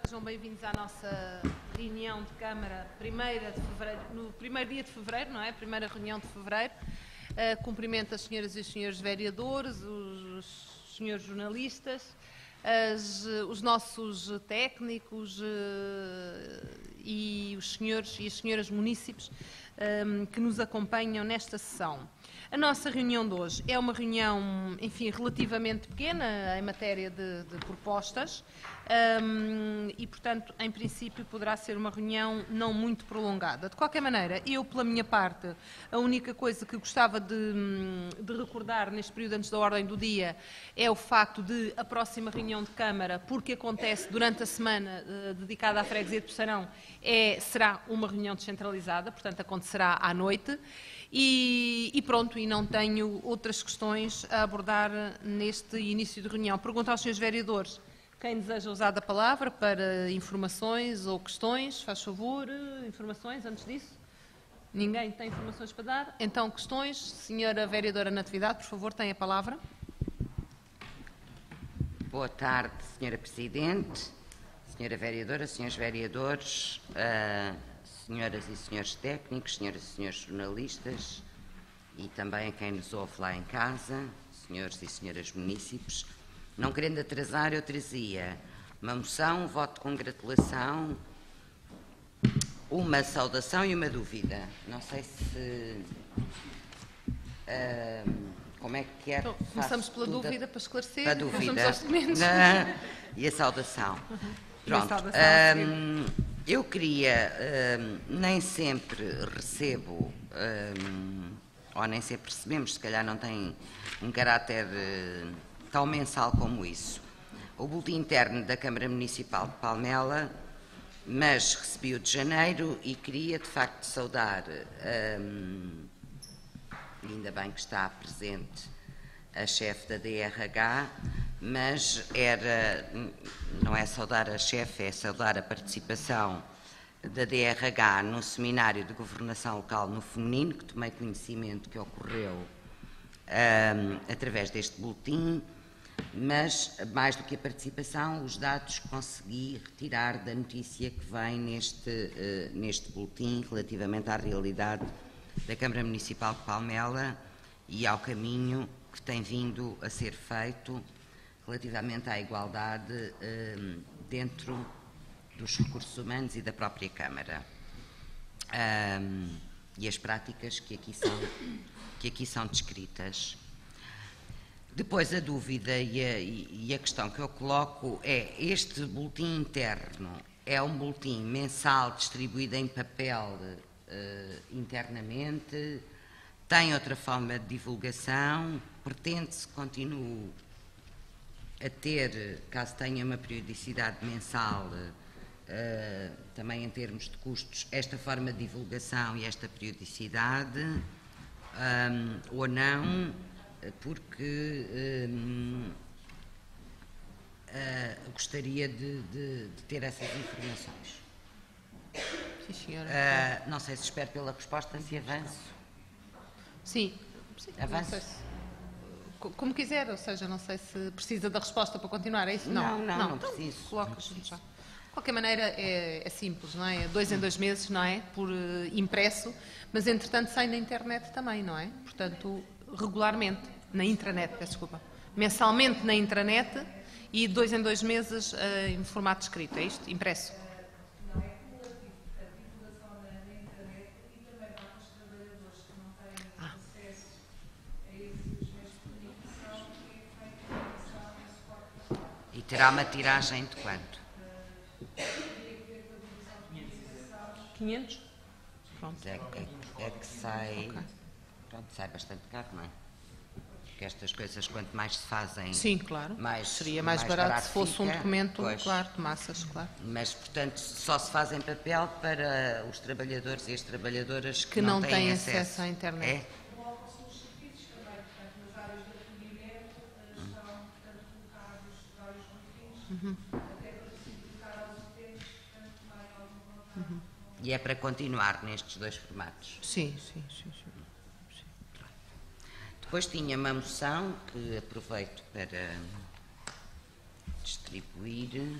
Sejam bem-vindos à nossa reunião de Câmara, no primeiro dia de fevereiro, não é? Primeira reunião de fevereiro. Cumprimento as senhoras e os senhores vereadores, os senhores jornalistas, os nossos técnicos e os senhores e as senhoras munícipes que nos acompanham nesta sessão. A nossa reunião de hoje é uma reunião, enfim, relativamente pequena em matéria de propostas e, portanto, em princípio poderá ser uma reunião não muito prolongada. De qualquer maneira, eu, pela minha parte, a única coisa que gostava de recordar neste período antes da ordem do dia é o facto de a próxima reunião de Câmara, porque acontece durante a semana dedicada à freguesia de Poçarão, será uma reunião descentralizada, portanto acontecerá à noite. E pronto, e não tenho outras questões a abordar neste início de reunião. Pergunto aos senhores vereadores, quem deseja usar da palavra para informações ou questões, faz favor, informações antes disso? Ninguém tem informações para dar? Então, questões, senhora vereadora Natividade, por favor, tem a palavra. Boa tarde, senhora Presidente, senhora vereadora, senhores vereadores, senhoras e senhores técnicos, senhoras e senhores jornalistas e também a quem nos ouve lá em casa, senhores e senhoras munícipes. Não querendo atrasar, eu trazia uma moção, um voto de congratulação, uma saudação e uma dúvida. Não sei se... como é que quer? Então, começamos pela dúvida para esclarecer. Para a dúvida. Aos documentos. E a saudação. Pronto. A saudação, eu queria, nem sempre recebo, ou nem sempre recebemos, se calhar não tem um caráter tão mensal como isso, o boletim interno da Câmara Municipal de Palmela, mas recebi-o de janeiro e queria de facto saudar, ainda bem que está presente a chefe da DRH, mas não é saudar a chefe, é saudar a participação da DRH no seminário de governação local no feminino, que tomei conhecimento que ocorreu através deste boletim, mas mais do que a participação, os dados que consegui retirar da notícia que vem neste boletim relativamente à realidade da Câmara Municipal de Palmela e ao caminho que tem vindo a ser feito relativamente à igualdade dentro dos recursos humanos e da própria Câmara. E as práticas que aqui são descritas. Depois a dúvida e a questão que eu coloco é: este boletim interno é um boletim mensal distribuído em papel internamente? Tem outra forma de divulgação? Pretende-se continue a ter, caso tenha uma periodicidade mensal, também em termos de custos, esta forma de divulgação e esta periodicidade, ou não, porque gostaria de ter essas informações. Sim, senhora. Não sei se espero pela resposta, se avanço. Sim. Avanço. Como quiser, ou seja, não sei se precisa da resposta para continuar, é isso? Não então, preciso. Coloca-se já. De qualquer maneira, é simples, não é? 2 em 2 meses, não é? Por impresso, mas entretanto sai na internet também, não é? Portanto, regularmente, na intranet, peço desculpa. Mensalmente na intranet e 2 em 2 meses em formato escrito, é isto? Impresso. Não é cumulativo, a divulgação na internet e também para os trabalhadores que não têm acesso a esses meios de comunicação, que é feita a divulgação em suporte. E terá uma tiragem de quanto? 500? Pronto. É que sai, pronto, sai bastante caro, não é? Porque estas coisas, quanto mais se fazem... Sim, claro. Mais, seria mais barato se fosse um documento, pois, claro, de massas, claro. Mas, portanto, só se faz em papel para os trabalhadores e as trabalhadoras que não têm acesso à internet. É? Os serviços também, portanto, nas áreas de atendimento, estão, portanto, colocados vários boletins, até para simplificar aos utentes, portanto, tomarem algum contato. E é para continuar nestes 2 formatos? Sim. Depois tinha uma moção que aproveito para distribuir.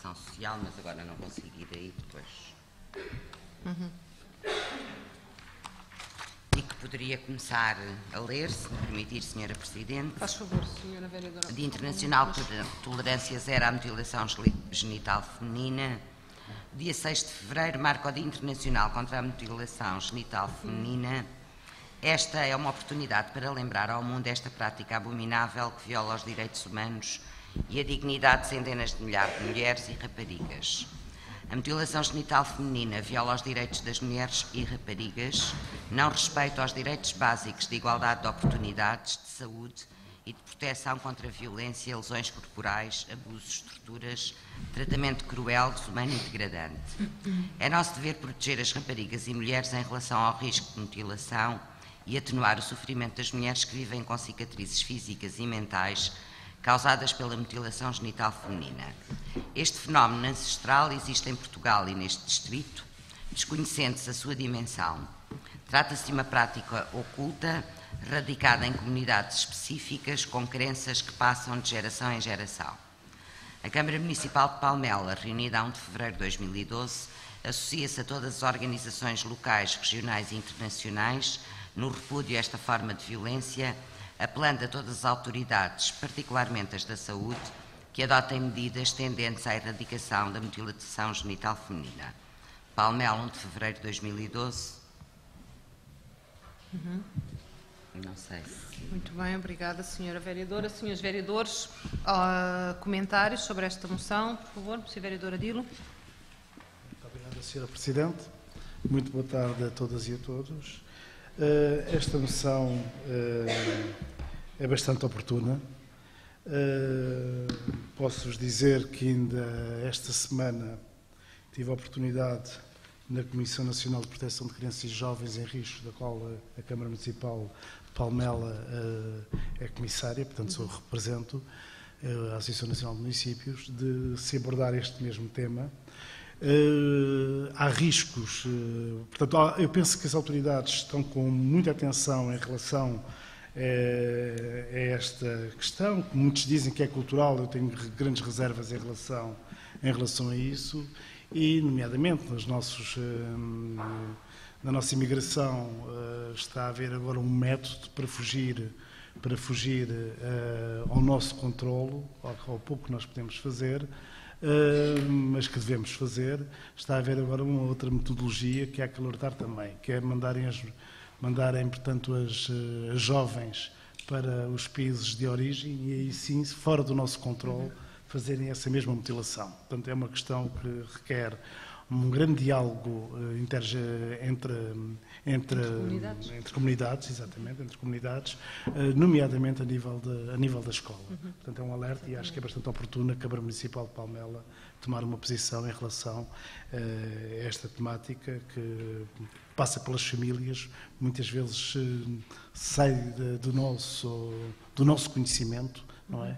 Comunicação Social, mas agora não consigo ir aí depois. E que poderia começar a ler, se me permitir, Sra. Presidente. Faz favor, Sra. Vereadora. Dia Internacional Tolerância Zero à Mutilação Genital Feminina. Dia 6 de Fevereiro marca o Dia Internacional contra a Mutilação Genital Feminina. Esta é uma oportunidade para lembrar ao mundo esta prática abominável que viola os direitos humanos e a dignidade de centenas de milhares de mulheres e raparigas. A mutilação genital feminina viola os direitos das mulheres e raparigas, não respeita os direitos básicos de igualdade de oportunidades, de saúde e de proteção contra a violência, lesões corporais, abusos, torturas, tratamento cruel, desumano e degradante. É nosso dever proteger as raparigas e mulheres em relação ao risco de mutilação e atenuar o sofrimento das mulheres que vivem com cicatrizes físicas e mentais causadas pela mutilação genital feminina. Este fenómeno ancestral existe em Portugal e neste distrito, desconhecendo-se a sua dimensão. Trata-se de uma prática oculta, radicada em comunidades específicas, com crenças que passam de geração em geração. A Câmara Municipal de Palmela, reunida a 1 de fevereiro de 2012, associa-se a todas as organizações locais, regionais e internacionais no repúdio a esta forma de violência, apelando a todas as autoridades, particularmente as da saúde, que adotem medidas tendentes à erradicação da mutilação genital feminina. Palmela, 1 de fevereiro de 2012. Não sei se... Muito bem, obrigada, Sra. Vereadora. Senhores vereadores, comentários sobre esta moção, por favor, Sra. Vereadora Dilo. Muito obrigada, Sra. Presidente. Muito boa tarde a todas e a todos. Esta moção é bastante oportuna. Posso-vos dizer que ainda esta semana tive a oportunidade na Comissão Nacional de Proteção de Crianças e Jovens em Risco, da qual a Câmara Municipal de Palmela é comissária, portanto represento a Associação Nacional de Municípios, de se abordar este mesmo tema. Há riscos, portanto, eu penso que as autoridades estão com muita atenção em relação a esta questão, que muitos dizem que é cultural, eu tenho grandes reservas em relação a isso, e, nomeadamente, na nossa imigração está a haver agora um método para fugir ao nosso controlo, ao pouco que nós podemos fazer, mas que devemos fazer. Está a haver agora uma outra metodologia que há que alertar também, que é mandarem portanto, as jovens para os países de origem e aí sim, fora do nosso controle, fazerem essa mesma mutilação. Portanto, é uma questão que requer um grande diálogo entre comunidades, exatamente, entre comunidades, nomeadamente a nível da escola. Portanto, é um alerta e acho que é bastante oportuno a Câmara Municipal de Palmela tomar uma posição em relação a esta temática que passa pelas famílias, muitas vezes sai do nosso conhecimento, não é?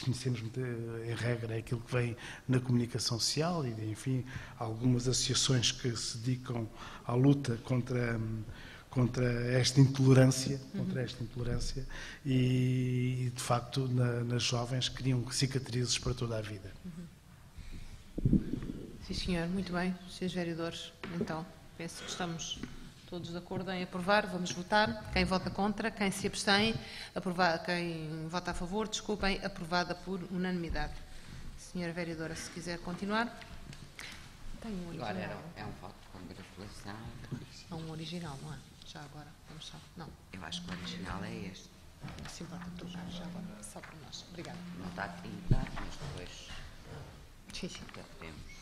Conhecemos em regra é aquilo que vem na comunicação social e, enfim, algumas associações que se dedicam à luta contra esta intolerância, e de facto nas jovens criam cicatrizes para toda a vida. Sim, senhor, muito bem, senhores vereadores. Então, penso que estamos todos de acordo em aprovar. Vamos votar. Quem vota contra, quem se abstém, quem vota a favor, desculpem, aprovada por unanimidade. Senhora vereadora, se quiser continuar. Tem um original. Agora é um voto de congratulação. É um original, não é? Já agora, vamos só. Não. Eu acho que o original é este. Assim vota todos, já agora, só para nós. Obrigada. Não está a 30, mas depois Sim, sim. já temos.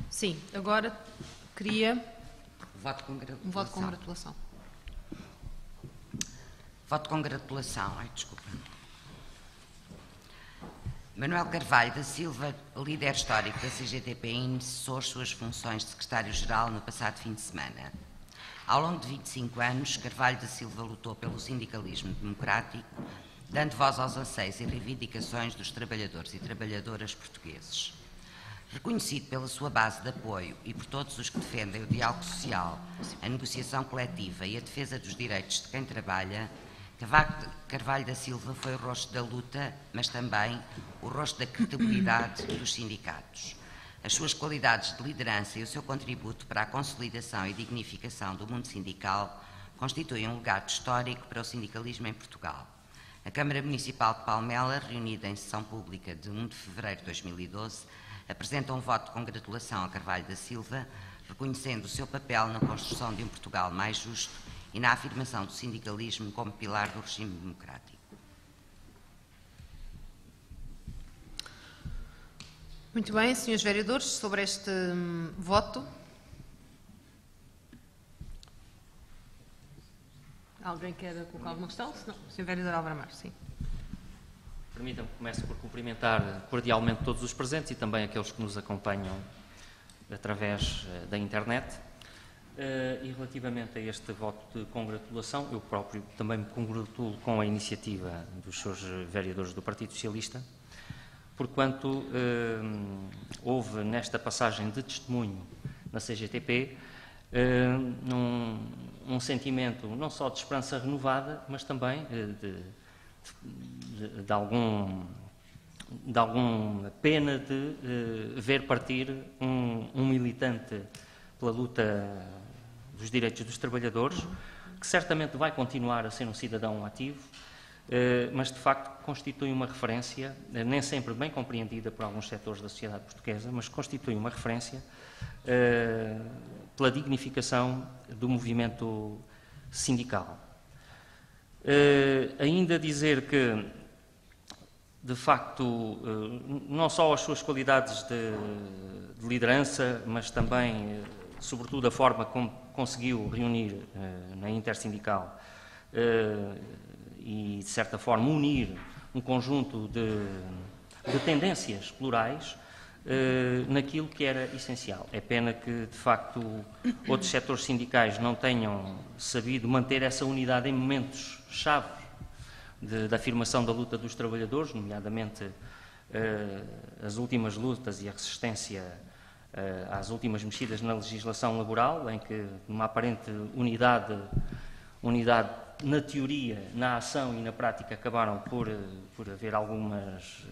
Sim, agora queria Voto de congratulação. um voto de congratulação. Voto de congratulação. Ai, desculpa. Manuel Carvalho da Silva, líder histórico da CGTP, iniciou as suas funções de secretário-geral no passado fim de semana. Ao longo de 25 anos, Carvalho da Silva lutou pelo sindicalismo democrático, dando voz aos anseios e reivindicações dos trabalhadores e trabalhadoras portugueses. Reconhecido pela sua base de apoio e por todos os que defendem o diálogo social, a negociação coletiva e a defesa dos direitos de quem trabalha, Cavaco Carvalho da Silva foi o rosto da luta, mas também o rosto da credibilidade dos sindicatos. As suas qualidades de liderança e o seu contributo para a consolidação e dignificação do mundo sindical constituem um legado histórico para o sindicalismo em Portugal. A Câmara Municipal de Palmela, reunida em sessão pública de 1 de fevereiro de 2012, apresenta um voto de congratulação a Carvalho da Silva, reconhecendo o seu papel na construção de um Portugal mais justo e na afirmação do sindicalismo como pilar do regime democrático. Muito bem, senhores vereadores, sobre este voto. Alguém quer colocar alguma questão? Se não, senhor vereador Álvaro Amaro, sim. Permitam-me que comece por cumprimentar cordialmente todos os presentes e também aqueles que nos acompanham através da internet. E relativamente a este voto de congratulação, eu próprio também me congratulo com a iniciativa dos senhores vereadores do Partido Socialista, porquanto houve nesta passagem de testemunho na CGTP um sentimento não só de esperança renovada, mas também de alguma pena de ver partir um militante pela luta dos direitos dos trabalhadores, que certamente vai continuar a ser um cidadão ativo, mas de facto constitui uma referência, nem sempre bem compreendida por alguns setores da sociedade portuguesa, mas constitui uma referência pela dignificação do movimento sindical. Ainda dizer que, de facto, não só as suas qualidades de liderança, mas também, sobretudo, a forma como conseguiu reunir na Intersindical e, de certa forma, unir um conjunto de tendências plurais naquilo que era essencial. É pena que, de facto, outros setores sindicais não tenham sabido manter essa unidade em momentos-chave da afirmação da luta dos trabalhadores, nomeadamente as últimas lutas e a resistência às últimas mexidas na legislação laboral, em que, numa aparente unidade na teoria, na ação e na prática, acabaram por haver algumas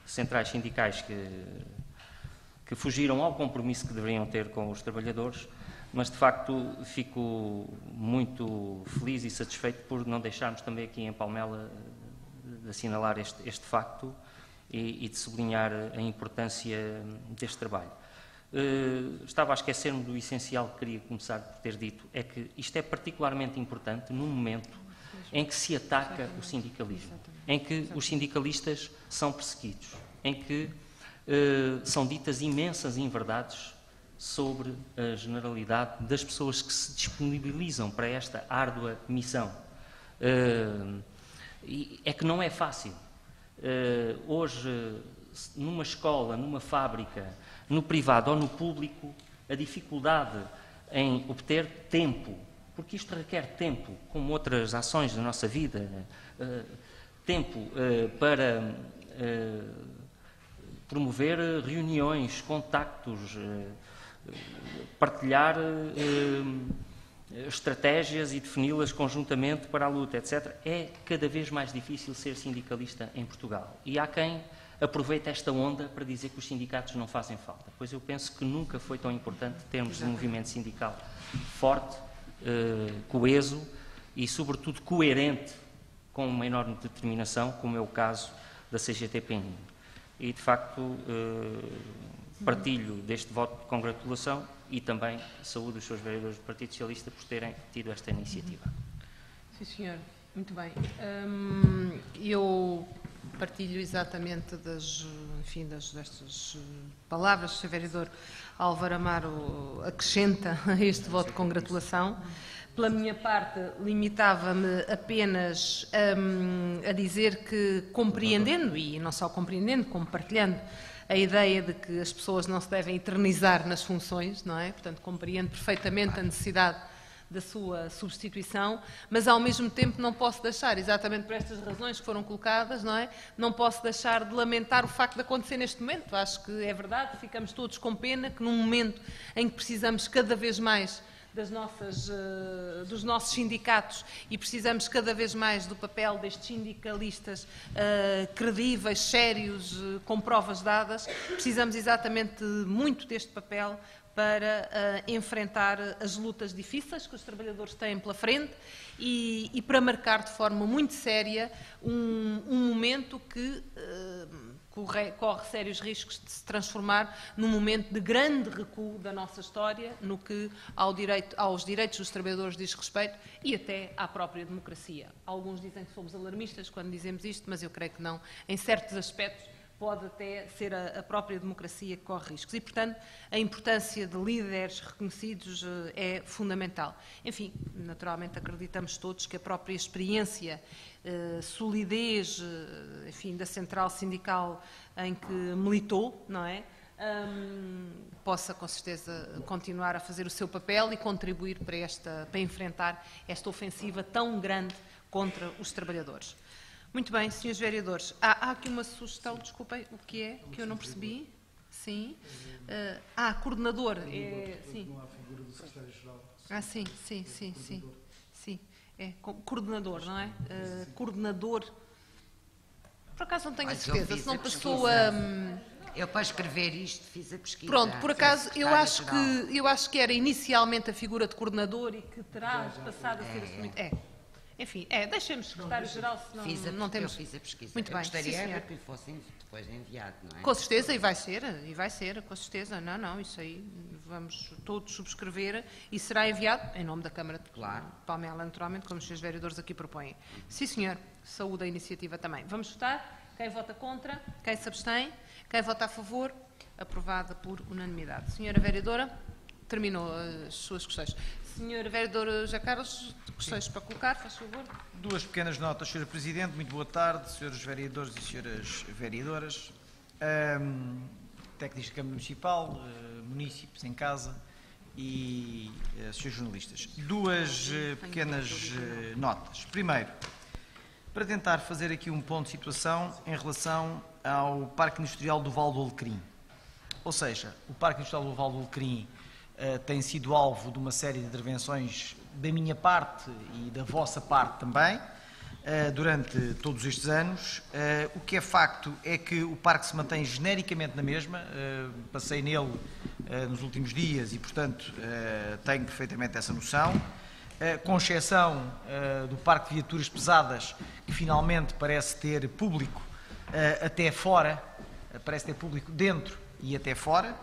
centrais sindicais que fugiram ao compromisso que deveriam ter com os trabalhadores, mas de facto fico muito feliz e satisfeito por não deixarmos também aqui em Palmela de assinalar este facto e de sublinhar a importância deste trabalho. Estava a esquecer-me do essencial que queria começar por ter dito, é que isto é particularmente importante num momento em que se ataca o sindicalismo, em que os sindicalistas são perseguidos, em que são ditas imensas inverdades sobre a generalidade das pessoas que se disponibilizam para esta árdua missão. É que não é fácil. Hoje, numa escola, numa fábrica, no privado ou no público, a dificuldade em obter tempo, porque isto requer tempo, como outras ações da nossa vida, tempo para promover reuniões, contactos, partilhar estratégias e defini-las conjuntamente para a luta, etc. É cada vez mais difícil ser sindicalista em Portugal. E há quem aproveita esta onda para dizer que os sindicatos não fazem falta. Pois eu penso que nunca foi tão importante termos um movimento sindical forte, coeso e, sobretudo, coerente, com uma enorme determinação, como é o caso da CGTP. E, de facto, partilho deste voto de congratulação e também saúdo os seus vereadores do Partido Socialista por terem tido esta iniciativa. Sim, senhor. Muito bem. Eu partilho exatamente destas palavras que o Sr. Vereador Álvaro Amaro acrescenta a este voto de congratulação. Pela minha parte, limitava-me apenas a dizer que, compreendendo, e não só compreendendo, como partilhando a ideia de que as pessoas não se devem eternizar nas funções, não é? Portanto, compreendo perfeitamente a necessidade da sua substituição, mas ao mesmo tempo não posso deixar, exatamente por estas razões que foram colocadas, não é? Não posso deixar de lamentar o facto de acontecer neste momento. Acho que é verdade, ficamos todos com pena que num momento em que precisamos cada vez mais dos nossos sindicatos e precisamos cada vez mais do papel destes sindicalistas credíveis, sérios, com provas dadas. Precisamos exatamente muito deste papel para enfrentar as lutas difíceis que os trabalhadores têm pela frente e para marcar de forma muito séria um momento que corre sérios riscos de se transformar num momento de grande recuo da nossa história no que aos direitos dos trabalhadores diz respeito e até à própria democracia. Alguns dizem que somos alarmistas quando dizemos isto, mas eu creio que não. Em certos aspectos pode até ser a própria democracia que corre riscos. E, portanto, a importância de líderes reconhecidos é fundamental. Enfim, naturalmente acreditamos todos que a própria experiência, solidez, enfim, da central sindical em que militou, não é? Possa, com certeza, continuar a fazer o seu papel e contribuir para enfrentar esta ofensiva tão grande contra os trabalhadores. Muito bem, senhores vereadores. Há aqui uma sugestão, desculpem, o que é? Que eu não percebi. Sim. Coordenador. Sim. Não há figura do secretário-geral. Sim. Sim. É coordenador, não é? Coordenador. Por acaso não tenho a certeza, se não passou a... Eu, para escrever isto, fiz a pesquisa. Pronto, por acaso, eu acho que era inicialmente a figura de coordenador e que terá passado a ser assumido. Enfim, deixemos secretário-geral, senão não temos... Eu fiz a pesquisa. Muito bem, gostaria que lhe fossem depois enviado, não é? Com certeza, e vai ser, com certeza. Não, isso aí vamos todos subscrever e será enviado em nome da Câmara de Palmela, naturalmente, como os senhores vereadores aqui propõem. Sim, senhor. Saúde a iniciativa também. Vamos votar. Quem vota contra? Quem se abstém? Quem vota a favor? Aprovada por unanimidade. Senhora vereadora, terminou as suas questões. Senhor vereador José Carlos, questões para colocar, faz favor. Duas pequenas notas, Sr. Presidente. Muito boa tarde, senhores vereadores e senhoras vereadoras. Técnicos da Câmara Municipal, munícipes em casa e senhores jornalistas. Duas pequenas notas. Primeiro, para tentar fazer aqui um ponto de situação em relação ao Parque Industrial do Val do Alecrim. Ou seja, o Parque Industrial do Val do Alecrim tem sido alvo de uma série de intervenções da minha parte e da vossa parte também, durante todos estes anos. O que é facto é que o parque se mantém genericamente na mesma, passei nele nos últimos dias e, portanto, tenho perfeitamente essa noção, com exceção do parque de viaturas pesadas, que finalmente parece ter público até fora, parece ter público dentro e até fora,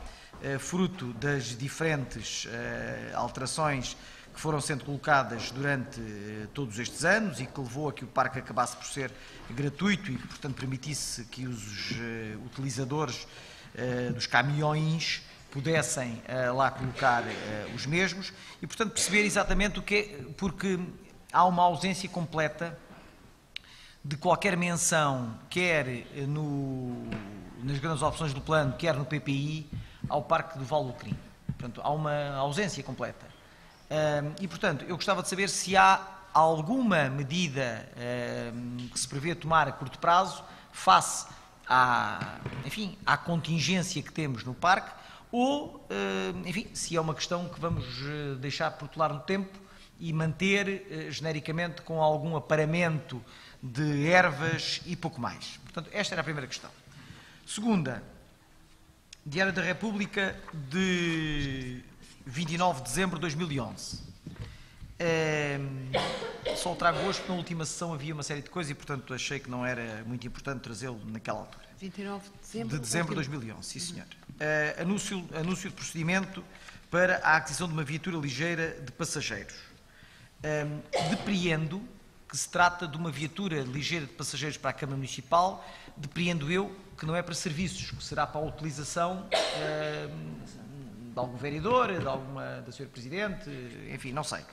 fruto das diferentes alterações que foram sendo colocadas durante todos estes anos e que levou a que o parque acabasse por ser gratuito e, portanto, permitisse que os utilizadores dos caminhões pudessem lá colocar os mesmos e, portanto, perceber exatamente o que é, porque há uma ausência completa de qualquer menção, quer nas grandes opções do plano, quer no PPI, ao Parque do Val do Alecrim. Portanto, há uma ausência completa. E, portanto, eu gostava de saber se há alguma medida que se prevê tomar a curto prazo face à contingência que temos no parque ou, enfim, se é uma questão que vamos deixar protelar no tempo e manter genericamente com algum aparamento de ervas e pouco mais. Portanto, esta era a primeira questão. Segunda, Diário da República de 29 de dezembro de 2011. Só o trago hoje porque na última sessão havia uma série de coisas e, portanto, achei que não era muito importante trazê-lo naquela altura. 29 de dezembro? De dezembro de 2011, sim senhor. Anúncio de procedimento para a aquisição de uma viatura ligeira de passageiros. Depreendo que se trata de uma viatura ligeira de passageiros para a Câmara Municipal, depreendo eu que não é para serviços, que será para a utilização de algum vereador, da Sra. Presidente, enfim, não sei.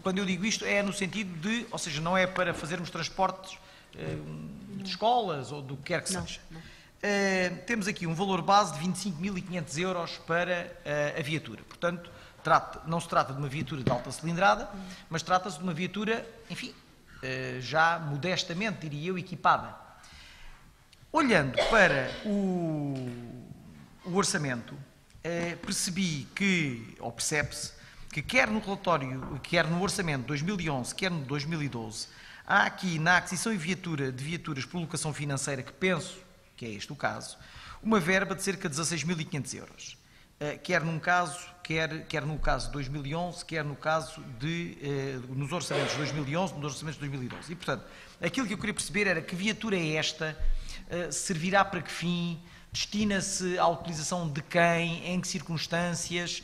Quando eu digo isto é no sentido de, ou seja, não é para fazermos transportes de escolas ou do que quer que seja. Temos aqui um valor base de 25.500 euros para a viatura. Portanto, não se trata de uma viatura de alta cilindrada, mas trata-se de uma viatura, enfim, já modestamente, diria eu, equipada. Olhando para o orçamento, percebi que, ou percebe-se, que quer no relatório, quer no orçamento de 2011, quer no de 2012, há aqui na aquisição e viatura de viaturas por locação financeira, que penso que é este o caso, uma verba de cerca de 16.500 euros. Quer num caso, quer no caso de 2011, quer no caso nos orçamentos de 2011, nos orçamentos de 2012. E, portanto, aquilo que eu queria perceber era que viatura é esta, servirá para que fim, destina-se à utilização de quem, em que circunstâncias,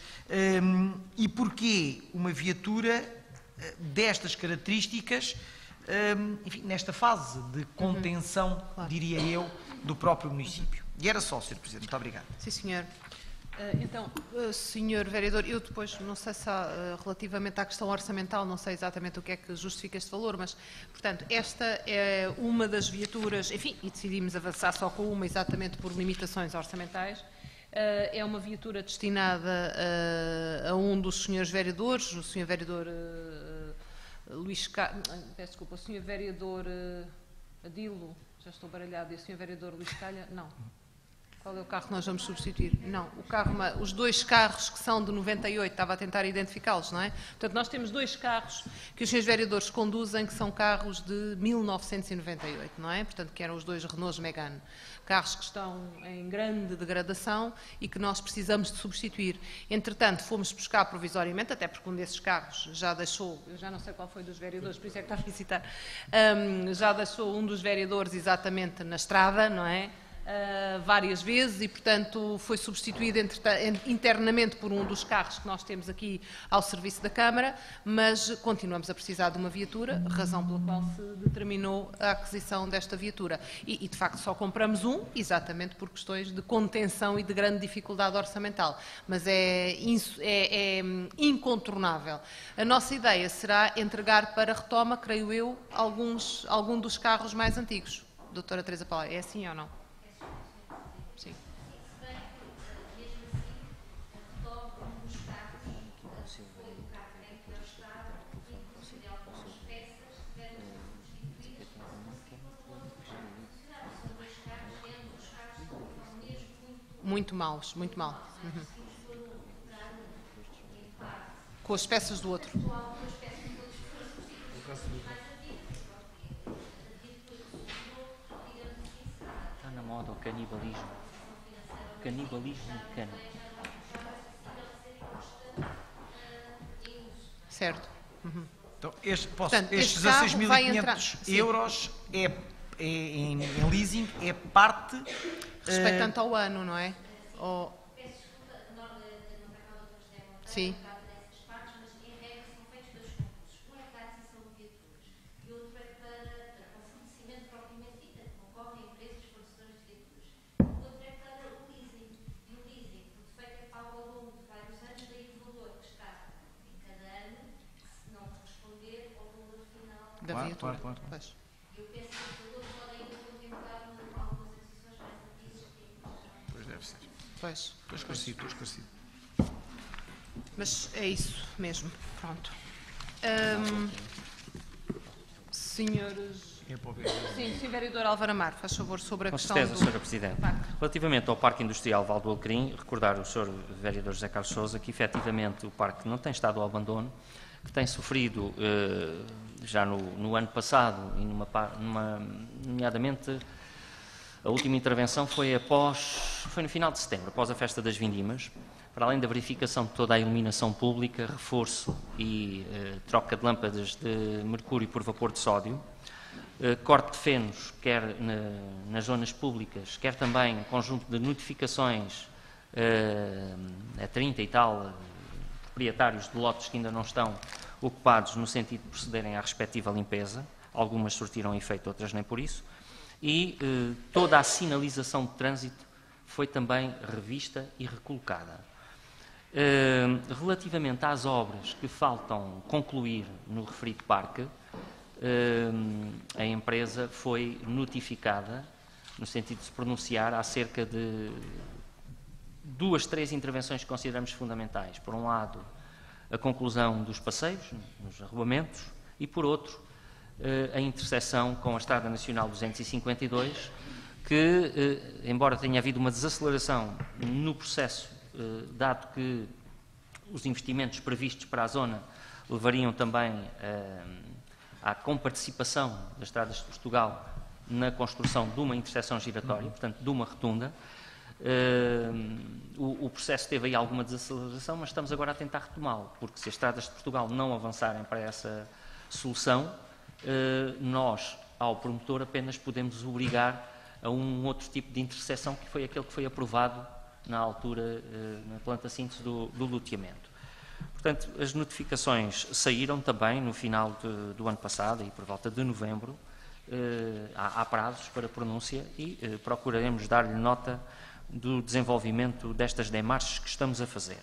e porquê uma viatura destas características, enfim, nesta fase de contenção, diria eu, do próprio município. E era só, Sr. Presidente. Muito obrigado. Sim, senhor. Então, Sr. Vereador, eu depois, não sei se relativamente à questão orçamental, não sei exatamente o que é que justifica este valor, mas, portanto, esta é uma das viaturas, enfim, e decidimos avançar só com uma, exatamente por limitações orçamentais. É uma viatura destinada a um dos senhores vereadores, o Sr. Vereador Luís Calha, peço desculpa, o Sr. Vereador Adilo, já estou baralhado, e o Sr. Vereador Luís Calha, não. Qual é o carro que nós vamos substituir? Não, os dois carros que são de 98, estava a tentar identificá-los, não é? Portanto, nós temos dois carros que os senhores vereadores conduzem, que são carros de 1998, não é? Portanto, que eram os dois Renault Megane. Carros que estão em grande degradação e que nós precisamos de substituir. Entretanto, fomos buscar provisoriamente, até porque um desses carros já deixou, eu já não sei qual foi dos vereadores, por isso é que está a visitar, já deixou um dos vereadores exatamente na estrada, não é? Várias vezes e, portanto, foi substituído internamente por um dos carros que nós temos aqui ao serviço da Câmara, mas continuamos a precisar de uma viatura, razão pela qual se determinou a aquisição desta viatura. E de facto, só compramos um, exatamente por questões de contenção e de grande dificuldade orçamental. Mas é incontornável. A nossa ideia será entregar para retoma, creio eu, algum dos carros mais antigos. Doutora Teresa Paula, é assim ou não? Sim. Muito maus, muito mal. Com as peças do outro. Está na moda o canibalismo. Canibalismo mecânico. Certo. Então, estes Portanto, 16.500 euros em leasing é parte... Respeitante ao ano, não é? Sim. Da viatura. Claro. Pois. Eu penso que o valor pode ainda contemplar algumas aquisições mais antigas que temos. Pois deve ser. Pois. Estou esclarecido. Mas é isso mesmo. Pronto. Senhores... Sim, Sr. Vereador Álvaro Amaro, faz favor sobre a questão certeza, Sra. Presidente. Relativamente ao Parque Industrial Val do Alecrim, recordar ao Sr. Vereador José Carlos Sousa que, efetivamente, o parque não tem estado ao abandono, que tem sofrido, já no ano passado, e nomeadamente, a última intervenção foi no final de setembro, após a festa das Vindimas, para além da verificação de toda a iluminação pública, reforço e troca de lâmpadas de mercúrio por vapor de sódio, corte de fenos, quer nas zonas públicas, quer também um conjunto de notificações a 30 e tal proprietários de lotes que ainda não estão ocupados no sentido de procederem à respectiva limpeza. Algumas surtiram efeito, outras nem por isso. E toda a sinalização de trânsito foi também revista e recolocada. Relativamente às obras que faltam concluir no referido parque, a empresa foi notificada no sentido de se pronunciar acerca de 2-3 intervenções que consideramos fundamentais. Por um lado, a conclusão dos passeios, nos arruamentos, e por outro, a interseção com a Estrada Nacional 252, que, embora tenha havido uma desaceleração no processo dado que os investimentos previstos para a zona levariam também à comparticipação das Estradas de Portugal na construção de uma interseção giratória, portanto, de uma rotunda. O processo teve aí alguma desaceleração, mas estamos agora a tentar retomá-lo, porque se as Estradas de Portugal não avançarem para essa solução, nós, ao promotor, apenas podemos obrigar a um outro tipo de interseção, que foi aquele que foi aprovado na altura, na planta síntese do loteamento. Portanto, as notificações saíram também no final do ano passado, e por volta de novembro. Há prazos para pronúncia e procuraremos dar-lhe nota do desenvolvimento destas demarches que estamos a fazer.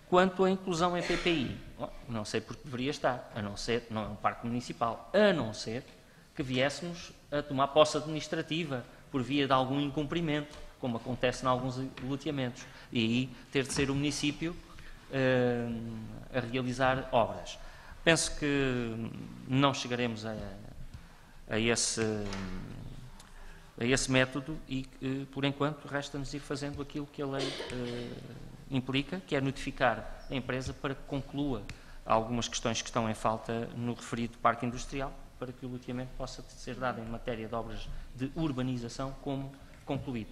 Quanto à inclusão em PPI, não sei porque deveria estar, a não ser, não é um parque municipal, a não ser que viéssemos a tomar posse administrativa por via de algum incumprimento, como acontece em alguns loteamentos, e aí ter de ser o município a realizar obras. Penso que não chegaremos a esse método e, por enquanto, resta-nos ir fazendo aquilo que a lei implica, que é notificar a empresa para que conclua algumas questões que estão em falta no referido parque industrial, para que o loteamento possa ser dado em matéria de obras de urbanização como concluído.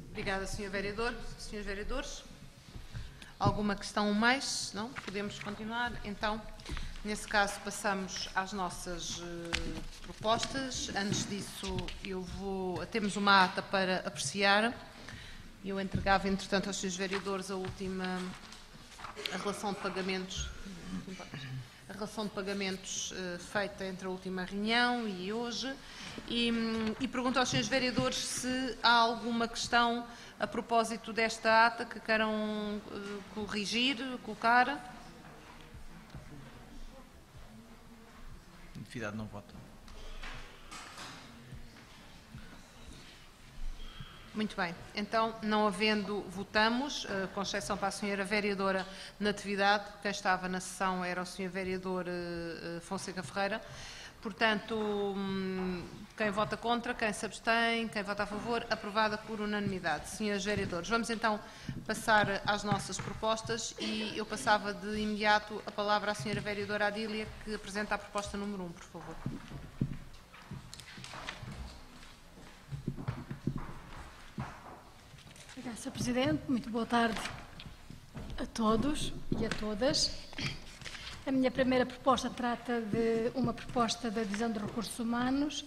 Obrigada, Sr. Vereador. Srs. Vereadores, alguma questão mais? Não? Podemos continuar? Então, nesse caso, passamos às nossas propostas. Antes disso, temos uma ata para apreciar. Eu entregava, entretanto, aos Srs. Vereadores a relação de pagamentos. A relação de pagamentos feita entre a última reunião e hoje, e pergunto aos senhores vereadores se há alguma questão a propósito desta ata que queiram corrigir, colocar. Atividade não vota. Muito bem. Então, não havendo, votamos, com exceção para a senhora vereadora Natividade. Quem estava na sessão era o senhor vereador Fonseca Ferreira. Portanto, quem vota contra, quem se abstém, quem vota a favor, aprovada por unanimidade. Senhores vereadores, vamos então passar às nossas propostas e eu passava de imediato a palavra à senhora vereadora Adília, que apresenta a proposta número 1, por favor. Obrigada, Sr. Presidente. Muito boa tarde a todos e a todas. A minha primeira proposta trata de uma proposta da Divisão de Recursos Humanos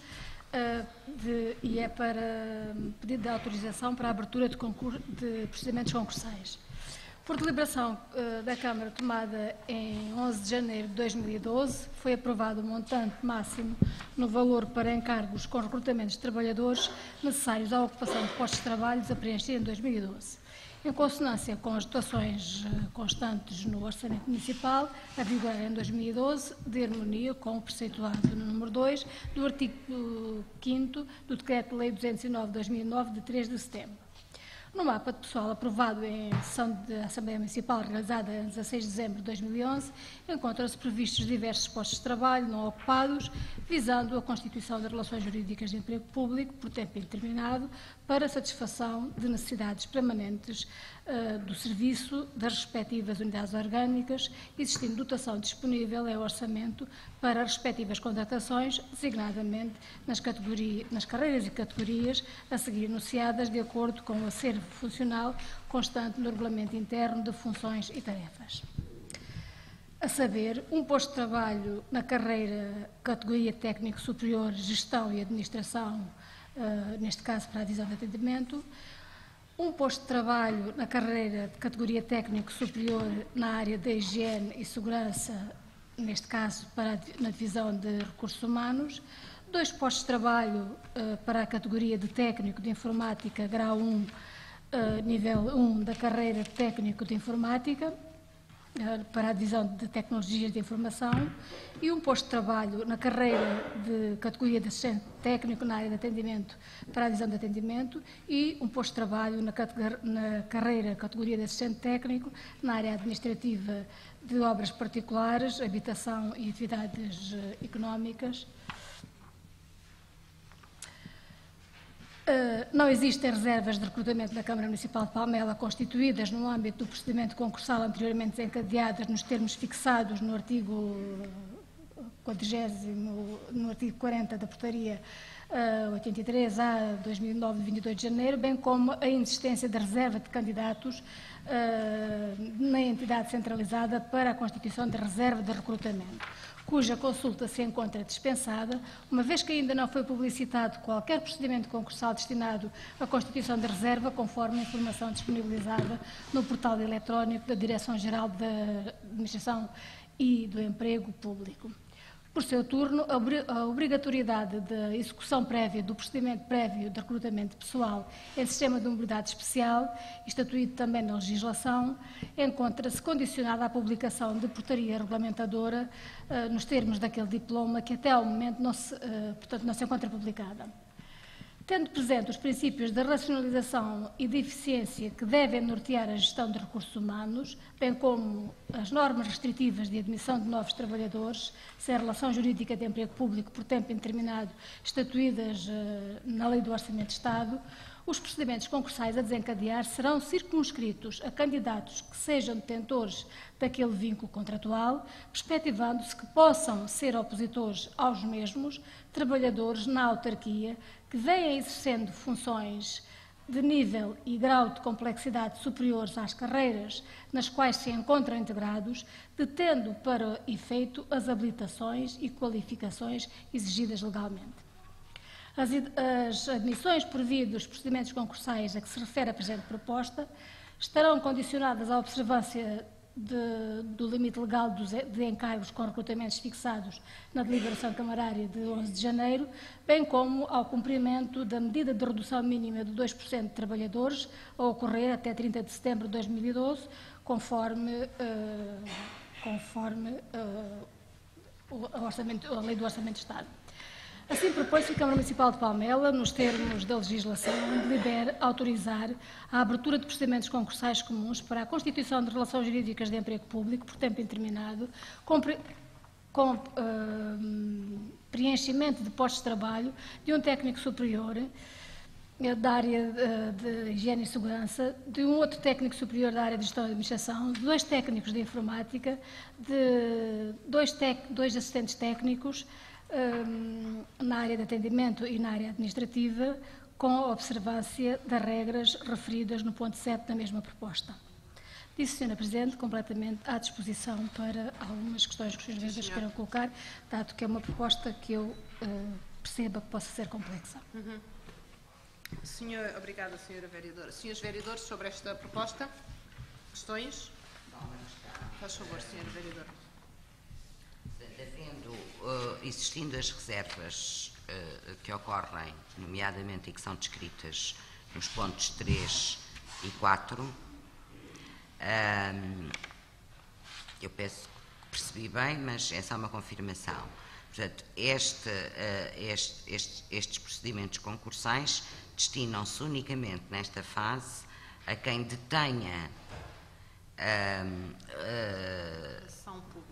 e é para pedido de autorização para a abertura de procedimentos concursais. Por deliberação da Câmara tomada em 11 de janeiro de 2012, foi aprovado o montante máximo no valor para encargos com recrutamentos de trabalhadores necessários à ocupação de postos de trabalho a preencher em 2012. Em consonância com as dotações constantes no Orçamento Municipal, a vigorar em 2012, de harmonia com o preceituado no número 2 do artigo 5º do Decreto-Lei 209/2009, de 3 de setembro. No mapa de pessoal aprovado em sessão da Assembleia Municipal realizada em 16 de dezembro de 2011, encontram-se previstos diversos postos de trabalho não ocupados, visando a constituição de relações jurídicas de emprego público por tempo indeterminado para satisfação de necessidades permanentes do serviço das respectivas unidades orgânicas, existindo dotação disponível em orçamento para as respectivas contratações, designadamente nas carreiras e categorias a seguir enunciadas de acordo com o acervo funcional constante no Regulamento Interno de Funções e Tarefas. A saber, um posto de trabalho na carreira categoria técnico superior, gestão e administração, neste caso para a divisão de atendimento, um posto de trabalho na carreira de categoria técnico superior na área da higiene e segurança, neste caso na divisão de recursos humanos, 2 postos de trabalho para a categoria de técnico de informática, grau 1, nível 1 da carreira de técnico de informática, para a divisão de tecnologias de informação, e um posto de trabalho na carreira de categoria de assistente técnico na área de atendimento para a divisão de atendimento, e um posto de trabalho na carreira categoria de assistente técnico na área administrativa de obras particulares, habitação e atividades económicas. Não existem reservas de recrutamento da Câmara Municipal de Palmela constituídas no âmbito do procedimento concursal anteriormente desencadeadas nos termos fixados no artigo 40 da Portaria 83-A 2009 de 22 de janeiro, bem como a inexistência de reserva de candidatos na entidade centralizada para a constituição de reserva de recrutamento, cuja consulta se encontra dispensada, uma vez que ainda não foi publicitado qualquer procedimento concursal destinado à constituição de reserva, conforme a informação disponibilizada no portal eletrónico da Direção-Geral da Administração e do Emprego Público. Por seu turno, a obrigatoriedade da execução prévia do procedimento prévio de recrutamento pessoal em sistema de mobilidade especial, instituído também na legislação, encontra-se condicionada à publicação de portaria regulamentadora nos termos daquele diploma que até ao momento não se encontra publicada. Tendo presente os princípios de racionalização e de eficiência que devem nortear a gestão de recursos humanos, bem como as normas restritivas de admissão de novos trabalhadores, sem relação jurídica de emprego público por tempo indeterminado, estatuídas na Lei do Orçamento de Estado, os procedimentos concursais a desencadear serão circunscritos a candidatos que sejam detentores daquele vínculo contratual, perspectivando-se que possam ser opositores aos mesmos trabalhadores na autarquia que venham exercendo funções de nível e grau de complexidade superiores às carreiras nas quais se encontram integrados, detendo para efeito as habilitações e qualificações exigidas legalmente. As admissões por via dos procedimentos concursais a que se refere a presente proposta estarão condicionadas à observância do limite legal de encargos com recrutamentos fixados na deliberação camarária de 11 de janeiro, bem como ao cumprimento da medida de redução mínima de 2% de trabalhadores a ocorrer até 30 de setembro de 2012, conforme a Lei do Orçamento de Estado. Assim, propõe-se que a Câmara Municipal de Palmela, nos termos da legislação, delibere autorizar a abertura de procedimentos concursais comuns para a constituição de relações jurídicas de emprego público por tempo indeterminado, com preenchimento de postos de trabalho de um técnico superior da área de higiene e segurança, de um outro técnico superior da área de gestão e administração, de 2 técnicos de informática, de 2 assistentes técnicos, na área de atendimento e na área administrativa, com a observância das regras referidas no ponto 7 da mesma proposta. Disse, Sra. Presidente, completamente à disposição para algumas questões que os senhores vereadores queiram colocar, dado que é uma proposta que eu perceba que possa ser complexa. Obrigada, Sra. Vereadora. Senhores vereadores, sobre esta proposta, questões? Faz favor, Sra. Vereadora. Existindo as reservas que ocorrem, nomeadamente e que são descritas nos pontos 3 e 4, eu penso que percebi bem, mas é só uma confirmação. Portanto, estes procedimentos concursais destinam-se unicamente nesta fase a quem detenha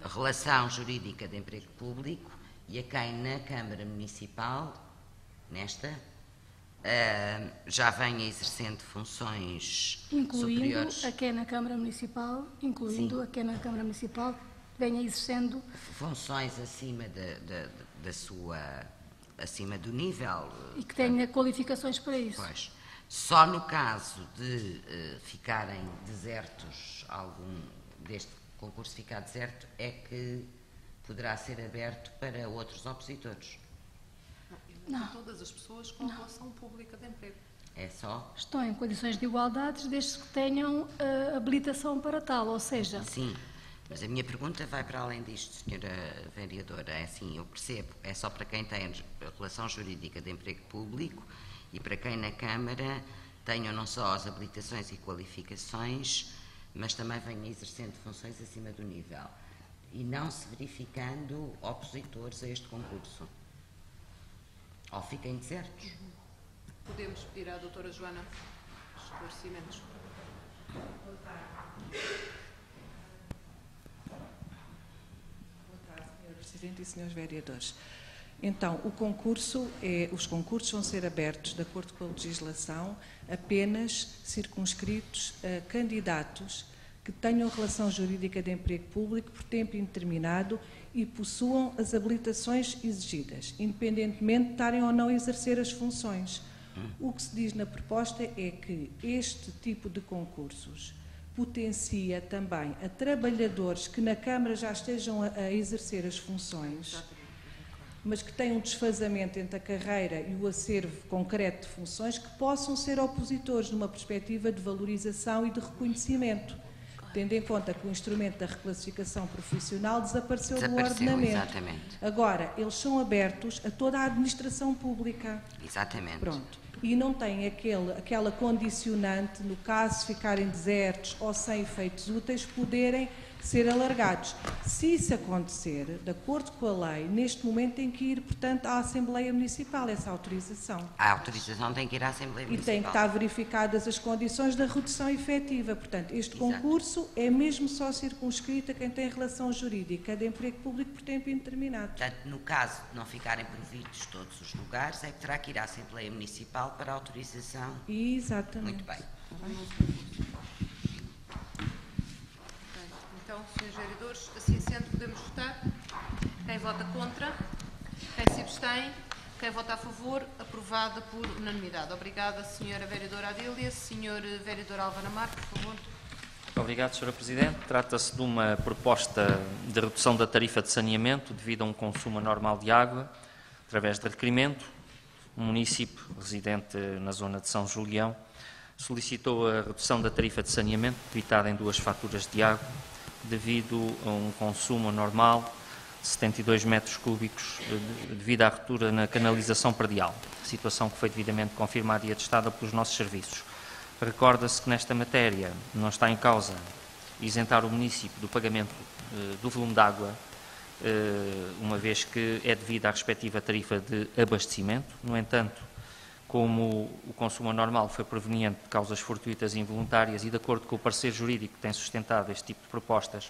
a relação jurídica de emprego público e a quem na Câmara Municipal, já venha exercendo funções superiores. Incluindo a quem na Câmara Municipal, a quem na Câmara Municipal venha exercendo funções acima acima do nível. E que tenha qualificações para isso. Pois. Só no caso de ficarem desertos, deste concurso ficar deserto, é que poderá ser aberto para outros opositores. Não. Todas as pessoas com relação pública de emprego. É só? Estão em condições de igualdade desde que tenham habilitação para tal, ou seja... Sim, mas a minha pergunta vai para além disto, Sra. Vereadora. É assim, eu percebo, é só para quem tem relação jurídica de emprego público e para quem na Câmara tenham não só as habilitações e qualificações, mas também venham exercendo funções acima do nível e não se verificando opositores a este concurso. Ou fiquem desertos. Podemos pedir à doutora Joana esclarecimentos. Boa tarde, Sr. Presidente e Srs. Vereadores. Então, os concursos vão ser abertos, de acordo com a legislação, apenas circunscritos a candidatos que tenham relação jurídica de emprego público por tempo indeterminado e possuam as habilitações exigidas, independentemente de estarem ou não a exercer as funções. O que se diz na proposta é que este tipo de concursos potencia também a trabalhadores que na Câmara já estejam a exercer as funções, mas que têm um desfazamento entre a carreira e o acervo concreto de funções, que possam ser opositores numa perspectiva de valorização e de reconhecimento, tendo em conta que o instrumento da reclassificação profissional desapareceu do ordenamento. Exatamente. Agora, eles são abertos a toda a administração pública. Exatamente. Pronto. E não tem aquela condicionante, no caso de ficarem desertos ou sem efeitos úteis, poderem ser alargados. Se isso acontecer, de acordo com a lei, neste momento tem que ir, portanto, à Assembleia Municipal, essa autorização. A autorização tem que ir à Assembleia Municipal. E tem que estar verificadas as condições da redução efetiva. Portanto, este concurso é mesmo só circunscrito a quem tem relação jurídica de emprego público por tempo indeterminado. Portanto, no caso de não ficarem providos todos os lugares, é que terá que ir à Assembleia Municipal para a autorização. Exatamente. Muito bem. Então, senhores vereadores, assim sendo, podemos votar. Quem vota contra? Quem se abstém? Quem vota a favor? Aprovada por unanimidade. Obrigada, senhora vereadora Adília. Senhor vereador Álvaro Amar, por favor. Obrigado, Sra. Presidente. Trata-se de uma proposta de redução da tarifa de saneamento devido a um consumo anormal de água, através de requerimento. Um município residente na zona de São Julião solicitou a redução da tarifa de saneamento, debitada em 2 faturas de água, devido a um consumo anormal de 72 metros cúbicos devido à ruptura na canalização predial, situação que foi devidamente confirmada e atestada pelos nossos serviços. Recorda-se que nesta matéria não está em causa isentar o município do pagamento do volume de água, uma vez que é devido à respectiva tarifa de abastecimento. No entanto, como o consumo anormal foi proveniente de causas fortuitas e involuntárias e de acordo com o parecer jurídico que tem sustentado este tipo de propostas,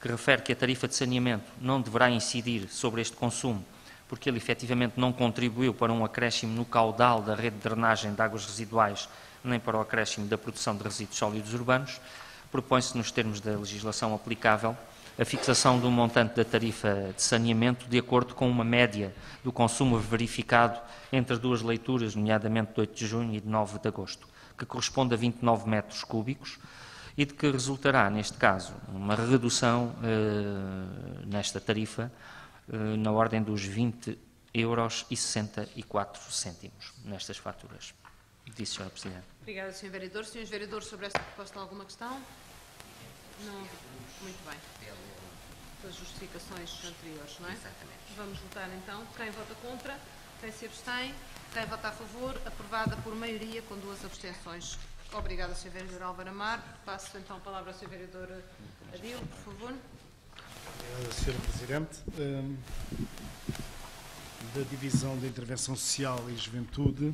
que refere que a tarifa de saneamento não deverá incidir sobre este consumo, porque ele efetivamente não contribuiu para um acréscimo no caudal da rede de drenagem de águas residuais, nem para o acréscimo da produção de resíduos sólidos urbanos, propõe-se, nos termos da legislação aplicável, a fixação de um montante da tarifa de saneamento de acordo com uma média do consumo verificado entre as 2 leituras, nomeadamente de 8 de junho e de 9 de agosto, que corresponde a 29 metros cúbicos e de que resultará, neste caso, uma redução nesta tarifa na ordem dos 20,64 € nestas faturas. Disse, Sra. Presidente. Obrigada, Sr. Vereador. Senhores vereadores, sobre esta proposta alguma questão? Não. Muito bem. Pelas justificações anteriores, não é? Exatamente. Vamos votar então. Quem vota contra? Quem se abstém? Quem vota a favor? Aprovada por maioria com 2 abstenções. Obrigada, Sr. Vereador Álvaro Amar. Passo então a palavra ao Sr. Vereador Adil, por favor. Obrigada, Sra. Presidente. Da Divisão de Intervenção Social e Juventude,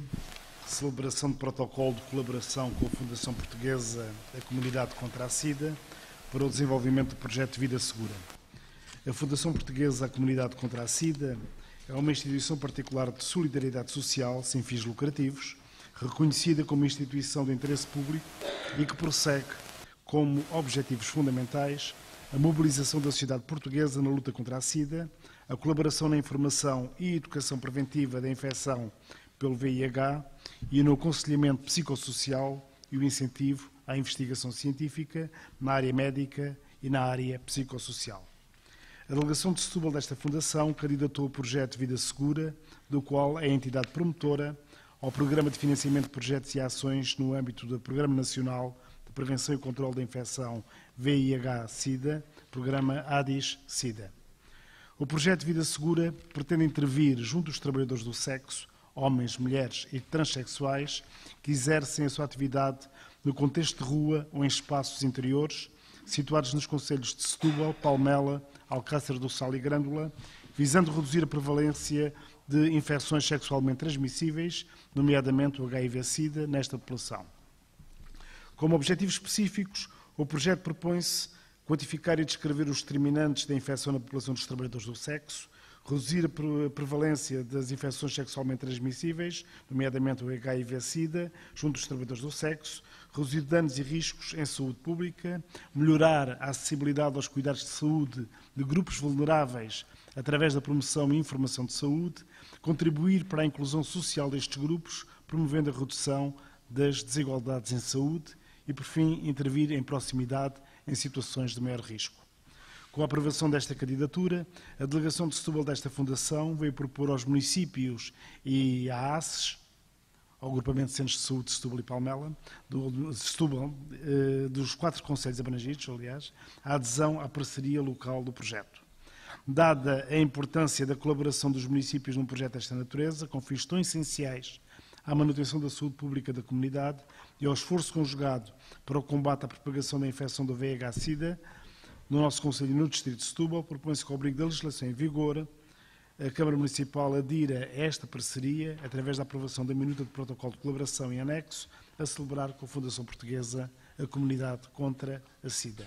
celebração de protocolo de colaboração com a Fundação Portuguesa da Comunidade contra a SIDA para o desenvolvimento do projeto de Vida Segura. A Fundação Portuguesa da Comunidade contra a SIDA é uma instituição particular de solidariedade social sem fins lucrativos, reconhecida como instituição de interesse público e que prossegue como objetivos fundamentais a mobilização da sociedade portuguesa na luta contra a SIDA, a colaboração na informação e educação preventiva da infecção pelo VIH e no aconselhamento psicossocial e o incentivo à investigação científica na área médica e na área psicossocial. A delegação de Setúbal desta Fundação candidatou o projeto de Vida Segura, do qual é a entidade promotora, ao Programa de Financiamento de Projetos e Ações no âmbito do Programa Nacional de Prevenção e Controlo da Infecção VIH-Sida, Programa ADIS-Sida. O projeto de Vida Segura pretende intervir junto dos trabalhadores do sexo, homens, mulheres e transexuais, que exercem a sua atividade no contexto de rua ou em espaços interiores, situados nos concelhos de Setúbal, Palmela, Alcácer do Sal e Grândola, visando reduzir a prevalência de infecções sexualmente transmissíveis, nomeadamente o HIV-Sida, nesta população. Como objetivos específicos, o projeto propõe-se quantificar e descrever os determinantes da infecção na população dos trabalhadores do sexo, reduzir a prevalência das infecções sexualmente transmissíveis, nomeadamente o HIV-Sida, junto dos trabalhadores do sexo, reduzir danos e riscos em saúde pública, melhorar a acessibilidade aos cuidados de saúde de grupos vulneráveis através da promoção e informação de saúde, contribuir para a inclusão social destes grupos, promovendo a redução das desigualdades em saúde e, por fim, intervir em proximidade em situações de maior risco. Com a aprovação desta candidatura, a delegação de Setúbal desta Fundação veio propor aos municípios e à ACES, ao Agrupamento de Centros de Saúde de Setúbal e Palmela, dos 4 concelhos abrangidos, aliás, a adesão à parceria local do projeto. Dada a importância da colaboração dos municípios num projeto desta natureza, com fins tão essenciais à manutenção da saúde pública da comunidade e ao esforço conjugado para o combate à propagação da infecção do VIH-Sida, no nosso Conselho e no Distrito de Setúbal, propõe-se que, ao abrigo da legislação em vigor, a Câmara Municipal adira a esta parceria, através da aprovação da minuta de protocolo de colaboração em anexo, a celebrar com a Fundação Portuguesa a Comunidade contra a SIDA.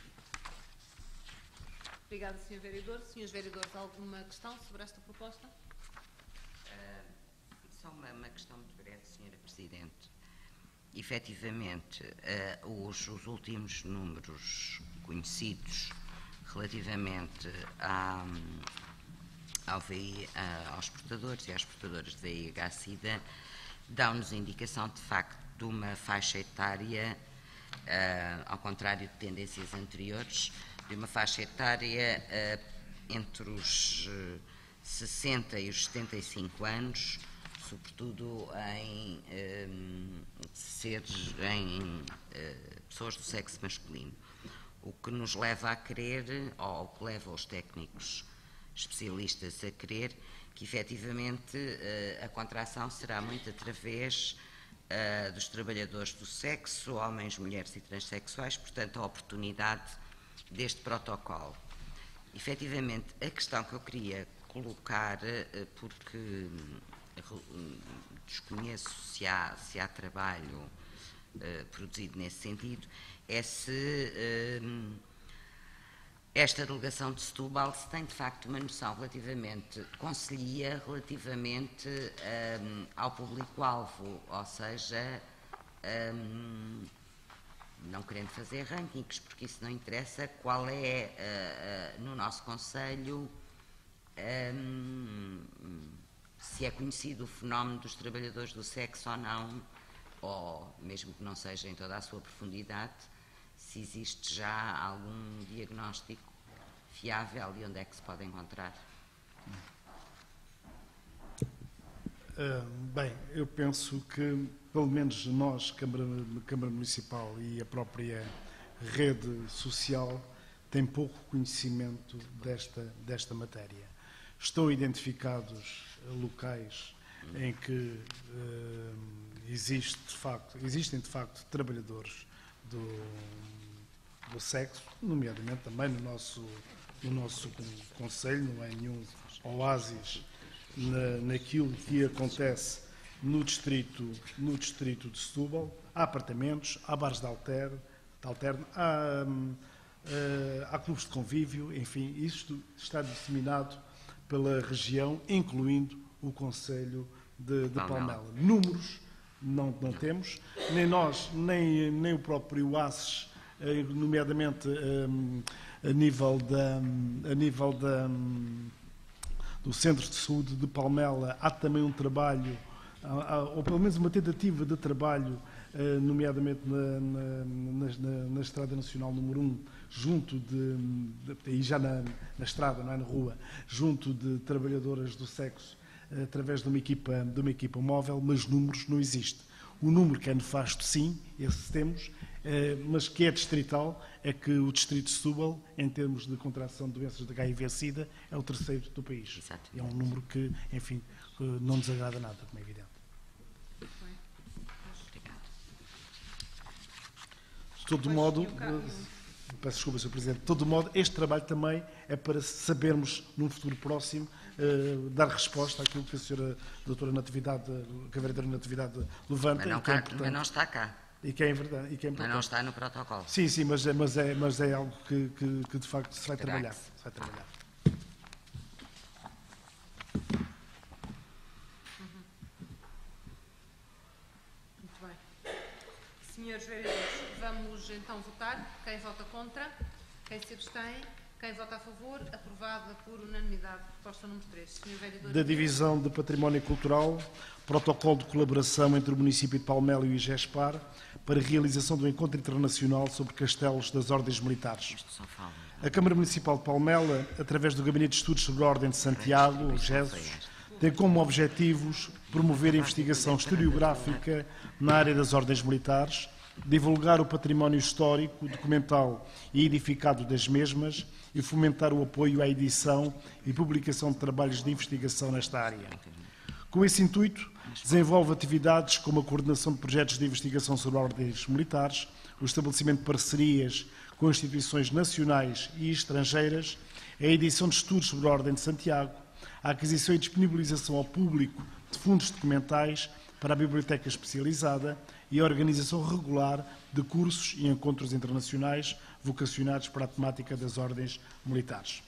Obrigada, Sr. Vereador. Senhores vereadores, alguma questão sobre esta proposta? Só uma questão muito breve, Sra. Presidente. Efetivamente, os últimos números conhecidos relativamente aos portadores e às portadoras de VIH-Sida dão-nos indicação, de facto, de uma faixa etária, ao contrário de tendências anteriores, de uma faixa etária entre os 60 e os 75 anos, sobretudo em pessoas do sexo masculino. O que nos leva a crer, ou o que leva os técnicos especialistas a crer, que efetivamente a contração será muito através dos trabalhadores do sexo, homens, mulheres e transexuais, portanto a oportunidade deste protocolo. Efetivamente, a questão que eu queria colocar, porque desconheço se há trabalho produzido nesse sentido, é se esta delegação de Setúbal se tem de facto uma noção relativamente, conselhia relativamente ao público-alvo, ou seja, não querendo fazer rankings, porque isso não interessa, qual é no nosso concelho, se é conhecido o fenómeno dos trabalhadores do sexo ou não, ou mesmo que não seja em toda a sua profundidade, se existe já algum diagnóstico fiável e onde é que se pode encontrar? Bem, eu penso que, pelo menos nós, Câmara Municipal e a própria rede social, tem pouco conhecimento desta matéria. Estão identificados locais em que existem de facto trabalhadores do sexo, nomeadamente também no nosso concelho, não é nenhum oásis naquilo que acontece no distrito de Setúbal. Há apartamentos, há bares de alterno, há clubes de convívio, enfim, isto está disseminado pela região, incluindo o concelho de Palmela. Números não temos, nem nós, nem o próprio ACES, nomeadamente a nível do Centro de Saúde de Palmela. Há também um trabalho, ou pelo menos uma tentativa de trabalho, nomeadamente na Estrada Nacional número 1, junto e já na estrada, não é na rua, junto de trabalhadoras do sexo, através de uma equipa móvel, mas números não existem. O número que é nefasto, sim, esse temos, mas que é distrital, é que o distrito de Setúbal, em termos de contração de doenças de HIV-Sida, é o 3º do país. Exatamente. É um número que, enfim, não nos agrada nada, como é evidente. De todo modo, peço desculpa, Sr. Presidente, de todo modo, este trabalho também é para sabermos, num futuro próximo, dar resposta àquilo que a Sra. Doutora Natividade, que a Vereadora Natividade levanta. Mas não está cá. E que é verdade. Mas não está no protocolo. Sim, mas é algo que de facto se vai trabalhar. senhores vereadores, vamos então votar. Quem vota contra? Quem se abstém? Quem vota a favor? Aprovada por unanimidade. Proposta número 3. Senhor vereador. Da Divisão de Património Cultural, protocolo de colaboração entre o município de Palmela e o IGESPAR para a realização do Encontro Internacional sobre Castelos das Ordens Militares. A Câmara Municipal de Palmela, através do Gabinete de Estudos sobre a Ordem de Santiago, o GESOS, tem como objetivos promover a investigação historiográfica na área das ordens militares, divulgar o património histórico, documental e edificado das mesmas e fomentar o apoio à edição e publicação de trabalhos de investigação nesta área. Com esse intuito, desenvolve atividades como a coordenação de projetos de investigação sobre ordens militares, o estabelecimento de parcerias com instituições nacionais e estrangeiras, a edição de estudos sobre a Ordem de Santiago, a aquisição e disponibilização ao público de fundos documentais para a biblioteca especializada e a organização regular de cursos e encontros internacionais vocacionados para a temática das ordens militares.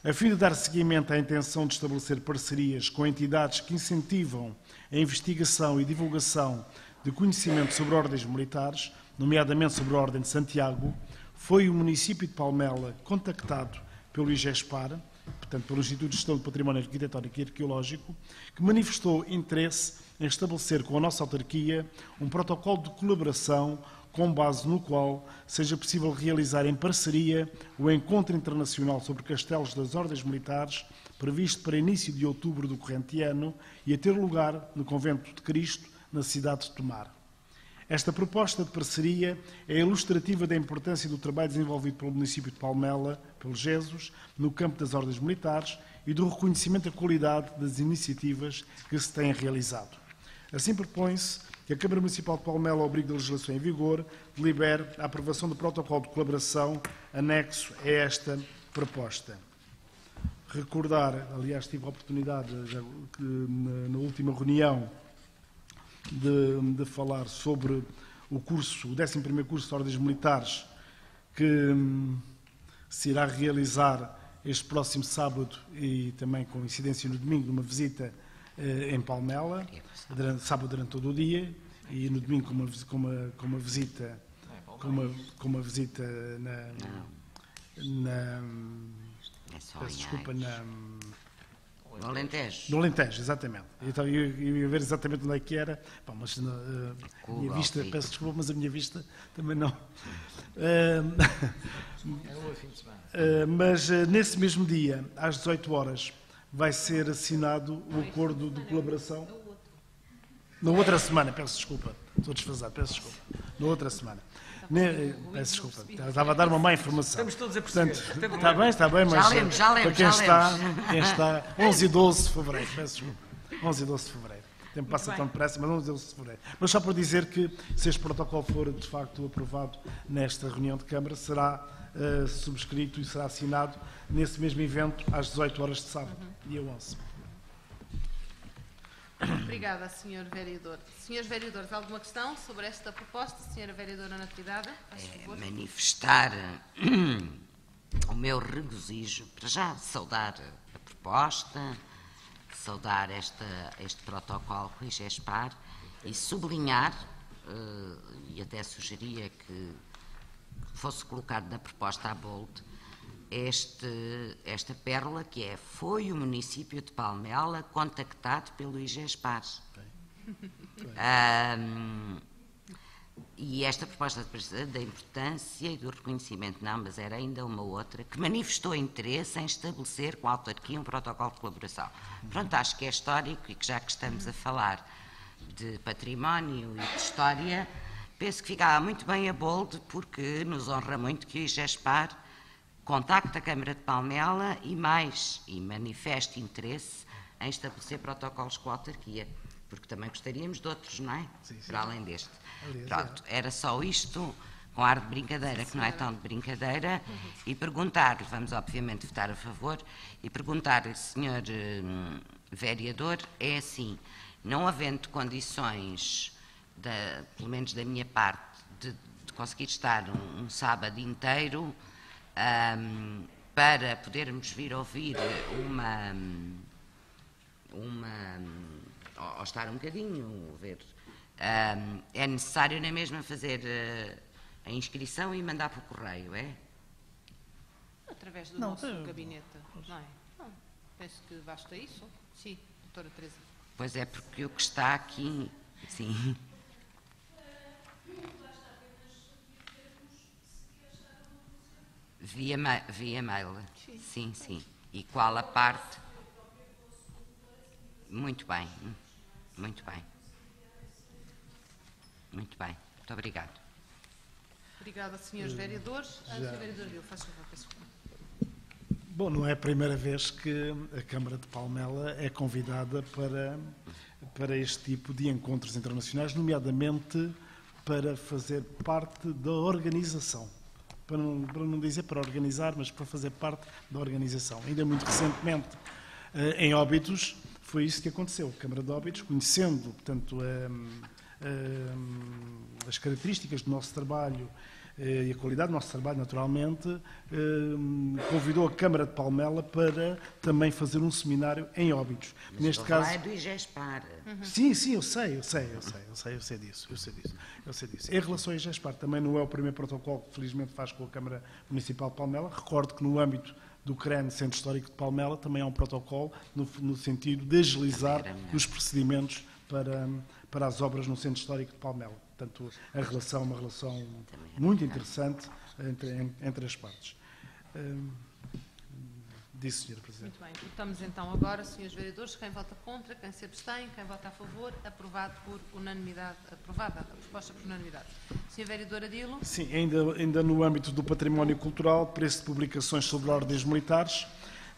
A fim de dar seguimento à intenção de estabelecer parcerias com entidades que incentivam a investigação e divulgação de conhecimento sobre ordens militares, nomeadamente sobre a Ordem de Santiago, foi o município de Palmela contactado pelo IGESPAR, portanto, pelo Instituto de Gestão do Património Arquitetónico e Arqueológico, que manifestou interesse em estabelecer com a nossa autarquia um protocolo de colaboração com base no qual seja possível realizar em parceria o Encontro Internacional sobre Castelos das Ordens Militares, previsto para início de outubro do corrente ano e a ter lugar no Convento de Cristo, na cidade de Tomar. Esta proposta de parceria é ilustrativa da importância do trabalho desenvolvido pelo município de Palmela, pelo GESOS, no campo das ordens militares e do reconhecimento da qualidade das iniciativas que se têm realizado. Assim propõe-se que a Câmara Municipal de Palmela, ao abrigo da legislação em vigor, delibere a aprovação do protocolo de colaboração anexo a esta proposta. Recordar, aliás, tive a oportunidade, já, na última reunião, de falar sobre o curso, o 11º curso de Ordens Militares, que se irá realizar este próximo sábado e também com incidência no domingo, numa visita em Palmela, sábado durante todo o dia e no domingo com uma visita No Alentejo. No Alentejo, exatamente. Então, eu ia ver exatamente onde é que era, pá, mas a minha vista, peço desculpa, mas a minha vista também não. Mas nesse mesmo dia, às 18 horas, vai ser assinado o acordo de colaboração. Na outra semana, peço desculpa, estou desfasado, peço desculpa. Na outra semana. Peço desculpa, estava a dar uma má informação. Estamos todos a perceber. Portanto, está bem, mas Já lemos, quem está 11 e 12 de fevereiro, peço desculpa, 11 e 12 de fevereiro. O tempo passa tão depressa, mas 11 e 12 de fevereiro. Mas só para dizer que, se este protocolo for de facto aprovado nesta reunião de Câmara, será subscrito e será assinado nesse mesmo evento às 18 horas de sábado, dia 11. Obrigada, Sr. Vereador. Senhores vereadores, alguma questão sobre esta proposta? Sra. Vereadora Natividade, faz favor. Manifestar o meu regozijo, para já saudar a proposta, saudar este protocolo com o IGESPAR e sublinhar, e até sugeria que fosse colocado na proposta à bold, esta pérola que foi o município de Palmela contactado pelo IGESPAR. E esta proposta da importância e do reconhecimento, não, mas era ainda uma outra, que manifestou interesse em estabelecer com a autarquia um protocolo de colaboração. Pronto, acho que é histórico e que já que estamos a falar de património e de história, penso que ficava muito bem a bold, porque nos honra muito que o IGESPAR contacte a Câmara de Palmela e manifeste interesse em estabelecer protocolos com a autarquia, porque também gostaríamos de outros, não é? Sim. Para além deste. Pronto, era só isto, com ar de brincadeira, que não é tão de brincadeira, e perguntar-lhe, vamos obviamente votar a favor, e perguntar-lhe, Sr. Vereador, é assim, não havendo condições, pelo menos da minha parte, de conseguir estar um sábado inteiro, para podermos vir ouvir ou estar um bocadinho, ver É necessário na mesma fazer a inscrição e mandar por correio, é? Através do Não, nosso tem- gabinete, não é? Não, penso que basta isso. Sim, doutora Teresa. Pois é, porque o que está aqui, sim. Via mail, sim, sim. E qual a parte? Muito bem, muito bem. Muito bem, muito obrigado. Obrigada, senhores vereadores. A senhora vereadora Dil, faz favor, peço desculpa. Bom, não é a primeira vez que a Câmara de Palmela é convidada para este tipo de encontros internacionais, nomeadamente para fazer parte da organização. Para não dizer para organizar, mas para fazer parte da organização. Ainda muito recentemente, em Óbidos, foi isso que aconteceu. A Câmara de Óbidos, conhecendo, portanto, as características do nosso trabalho e a qualidade do nosso trabalho, naturalmente, convidou a Câmara de Palmela para também fazer um seminário em Óbidos. Mas Neste estou a caso, falar do IGESPAR. sim, eu sei disso. Em relação ao IGESPAR, também não é o primeiro protocolo que felizmente faz com a Câmara Municipal de Palmela. Recordo que no âmbito do CREN, Centro Histórico de Palmela, também há um protocolo no sentido de agilizar os procedimentos para as obras no Centro Histórico de Palmela. Portanto, a relação é uma relação muito interessante entre as partes. Disse, Sra. Presidente. Muito bem, votamos então agora, senhores vereadores, quem vota contra, quem se abstém, quem vota a favor, aprovado por unanimidade, aprovada a proposta por unanimidade. Sra. Vereadora Dilo. Sim, ainda no âmbito do património cultural, preço de publicações sobre ordens militares,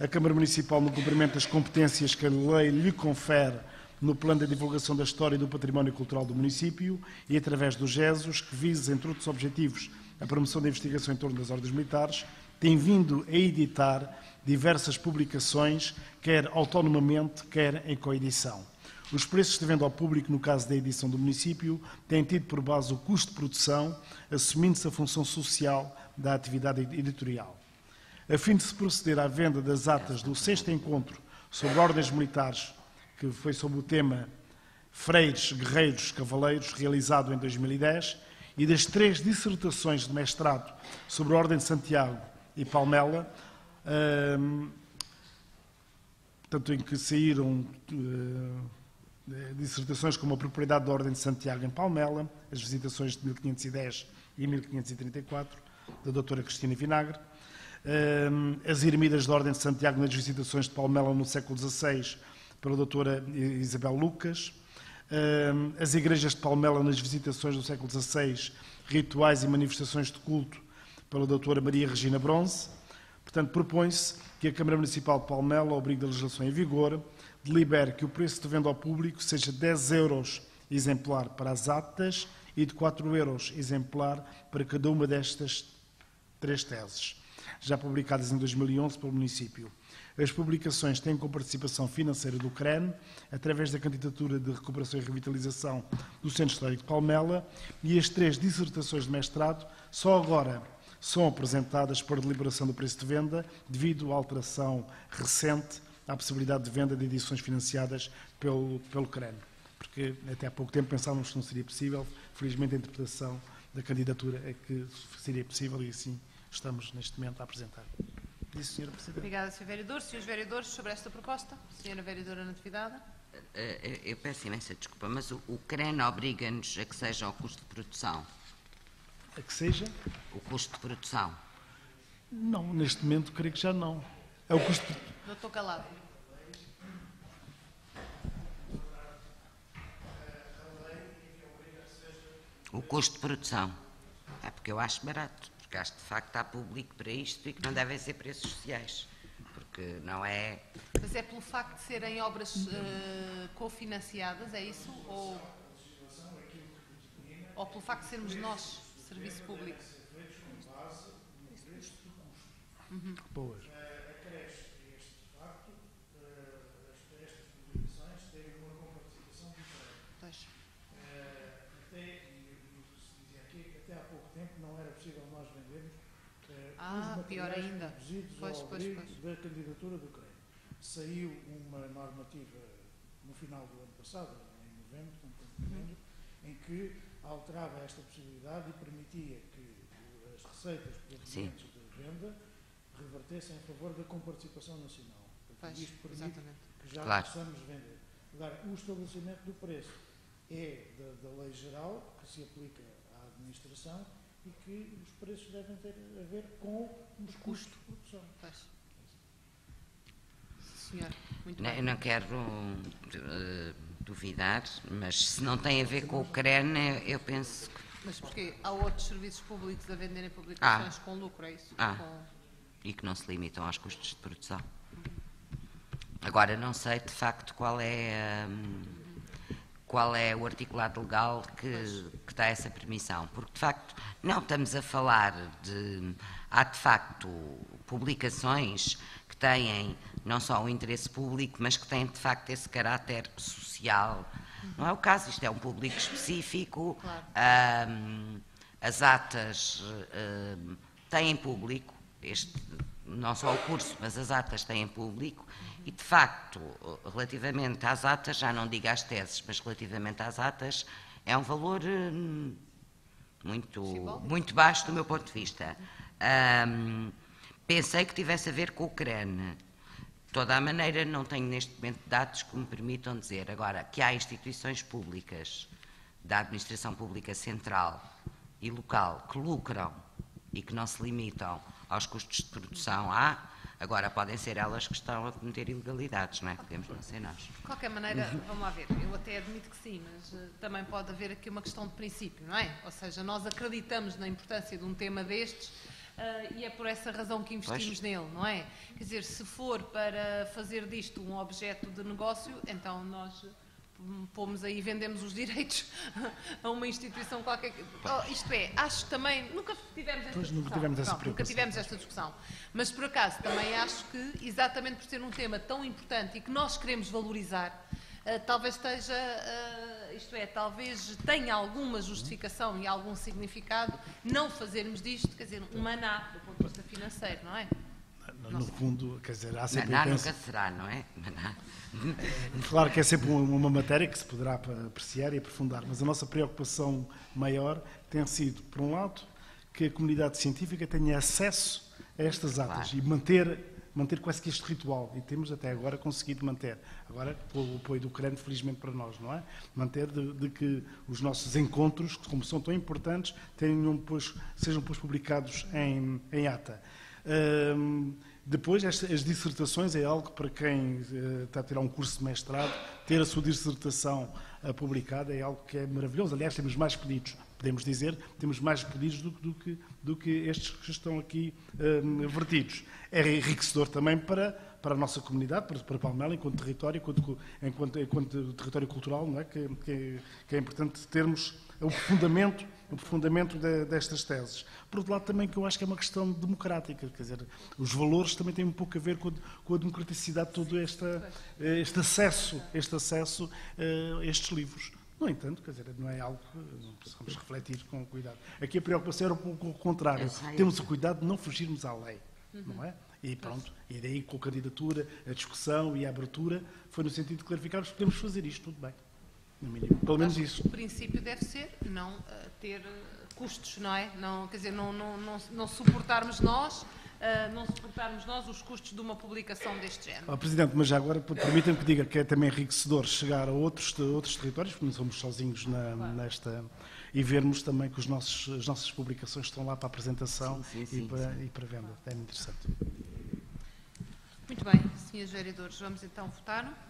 a Câmara Municipal, no cumprimento das competências que a lei lhe confere no plano de divulgação da história e do património cultural do município e através do GESUS, que visa, entre outros objetivos, a promoção da investigação em torno das ordens militares, tem vindo a editar diversas publicações, quer autonomamente, quer em coedição. Os preços de venda ao público, no caso da edição do município, têm tido por base o custo de produção, assumindo-se a função social da atividade editorial. A fim de se proceder à venda das atas do 6º encontro sobre ordens militares, que foi sob o tema Freires, Guerreiros, Cavaleiros, realizado em 2010, e das 3 dissertações de mestrado sobre a Ordem de Santiago e Palmela, portanto, em que saíram dissertações como a propriedade da Ordem de Santiago em Palmela, as visitações de 1510 e 1534, da doutora Cristina Vinagre, as ermidas da Ordem de Santiago nas visitações de Palmela no século XVI, pela doutora Isabel Lucas, as igrejas de Palmela nas visitações do século XVI, rituais e manifestações de culto, pela doutora Maria Regina Bronze. Portanto, propõe-se que a Câmara Municipal de Palmela, ao abrigo da legislação em vigor, delibere que o preço de venda ao público seja 10 euros exemplar para as atas e de 4 euros exemplar para cada uma destas 3 teses, já publicadas em 2011 pelo município. As publicações têm com participação financeira do CREN, através da candidatura de recuperação e revitalização do Centro Histórico de Palmela, e as 3 dissertações de mestrado só agora são apresentadas para deliberação do preço de venda, devido à alteração recente à possibilidade de venda de edições financiadas pelo CREN. Porque até há pouco tempo pensávamos que não seria possível. Felizmente a interpretação da candidatura é que seria possível e assim estamos neste momento a apresentar. Isso, Sra. Presidente. Obrigada, Sr. Vereador. Senhores vereadores, sobre esta proposta, Sra. Vereadora Natividade. Eu peço imensa desculpa, mas o CREN obriga-nos a que seja ao custo de produção. A que seja? O custo de produção. Não, neste momento creio que já não. É o custo. Doutor Calado. O custo de produção. É porque eu acho barato, porque acho que de facto há público para isto e que não devem ser preços sociais. Porque não é. Mas é pelo facto de serem obras cofinanciadas, é isso? Ou pelo facto de sermos nós, serviço público? Boas. Acresce este facto, estas publicações têm uma comparticipação diferente. Pois. Até há pouco tempo não era possível nós vendermos os pior materiais ainda. produzidos Pois. da candidatura do CREN. Saiu uma normativa no final do ano passado, em novembro, em que alterava esta possibilidade e permitia que as receitas provenientes de venda revertessem em favor da comparticipação nacional. Portanto, isto permite que já possamos vender. Agora, o estabelecimento do preço é da lei geral, que se aplica à administração, e que os preços devem ter a ver com os custos de produção. Senhor, muito bem. Eu não quero duvidar, mas se não tem a ver com o CREN, eu penso que... Mas porque há outros serviços públicos a venderem publicações com lucro, é isso? E que não se limitam aos custos de produção. Agora, não sei de facto qual é o articulado legal que dá essa permissão, porque de facto não estamos a falar de... Há de facto publicações que têm não só o interesse público, mas que têm de facto esse caráter social. Não é o caso, isto é um público específico, as atas têm público, não só o curso, mas as atas têm público, e de facto, relativamente às atas, já não digo às teses, mas relativamente às atas, é um valor muito baixo do meu ponto de vista. Pensei que tivesse a ver com o CREN. De toda a maneira, não tenho neste momento dados que me permitam dizer. Agora, que há instituições públicas da administração pública central e local que lucram e que não se limitam aos custos de produção, agora podem ser elas que estão a cometer ilegalidades, não é? Podemos não ser nós. De qualquer maneira, vamos lá ver, eu até admito que sim, mas também pode haver aqui uma questão de princípio, não é? Ou seja, nós acreditamos na importância de um tema destes e é por essa razão que investimos nele, não é? Quer dizer, se for para fazer disto um objeto de negócio, então nós pomos aí, vendemos os direitos a uma instituição qualquer. Isto é, acho que também, nunca tivemos esta discussão. Nunca tivemos esta discussão. Mas, por acaso, também acho que, exatamente por ser um tema tão importante e que nós queremos valorizar, talvez esteja, isto é, talvez tenha alguma justificação e algum significado não fazermos disto, quer dizer, um maná do ponto de vista financeiro, não é? No fundo, quer dizer, há sempre... Maná nunca será, não é? Maná. Claro que é sempre uma matéria que se poderá apreciar e aprofundar, mas a nossa preocupação maior tem sido, por um lado, que a comunidade científica tenha acesso a estas atas e manter quase que este ritual, e temos até agora conseguido manter, agora com o apoio do CREN, felizmente para nós, não é? Manter de que os nossos encontros, como são tão importantes, sejam publicados em ata. Depois, as dissertações é algo para quem está a tirar um curso de mestrado, ter a sua dissertação publicada é algo que é maravilhoso. Aliás, temos mais pedidos, podemos dizer, temos mais pedidos do que estes que estão aqui vertidos. É enriquecedor também para a nossa comunidade, para Palmela, enquanto território, enquanto território cultural, não é? Que é importante termos o aprofundamento destas teses. Por outro lado, também que eu acho que é uma questão democrática, quer dizer, os valores também têm um pouco a ver com a democraticidade de todo este acesso a estes livros. No entanto, quer dizer, não é algo que não possamos refletir com cuidado. Aqui a preocupação era um pouco o contrário. Temos o cuidado de não fugirmos à lei, não é? E pronto, e daí com a candidatura, a discussão e a abertura, foi no sentido de clarificarmos que podemos fazer isto, tudo bem. No mínimo, pelo menos isso. O princípio deve ser não ter custos, não é? Não, quer dizer, não suportarmos nós os custos de uma publicação deste género. Presidente, mas já agora permitam-me que diga que é também enriquecedor chegar a outros territórios, porque não somos sozinhos nesta, e vermos também que as nossas publicações estão lá para apresentação e para venda. É muito interessante. Muito bem, senhores vereadores, vamos então votar.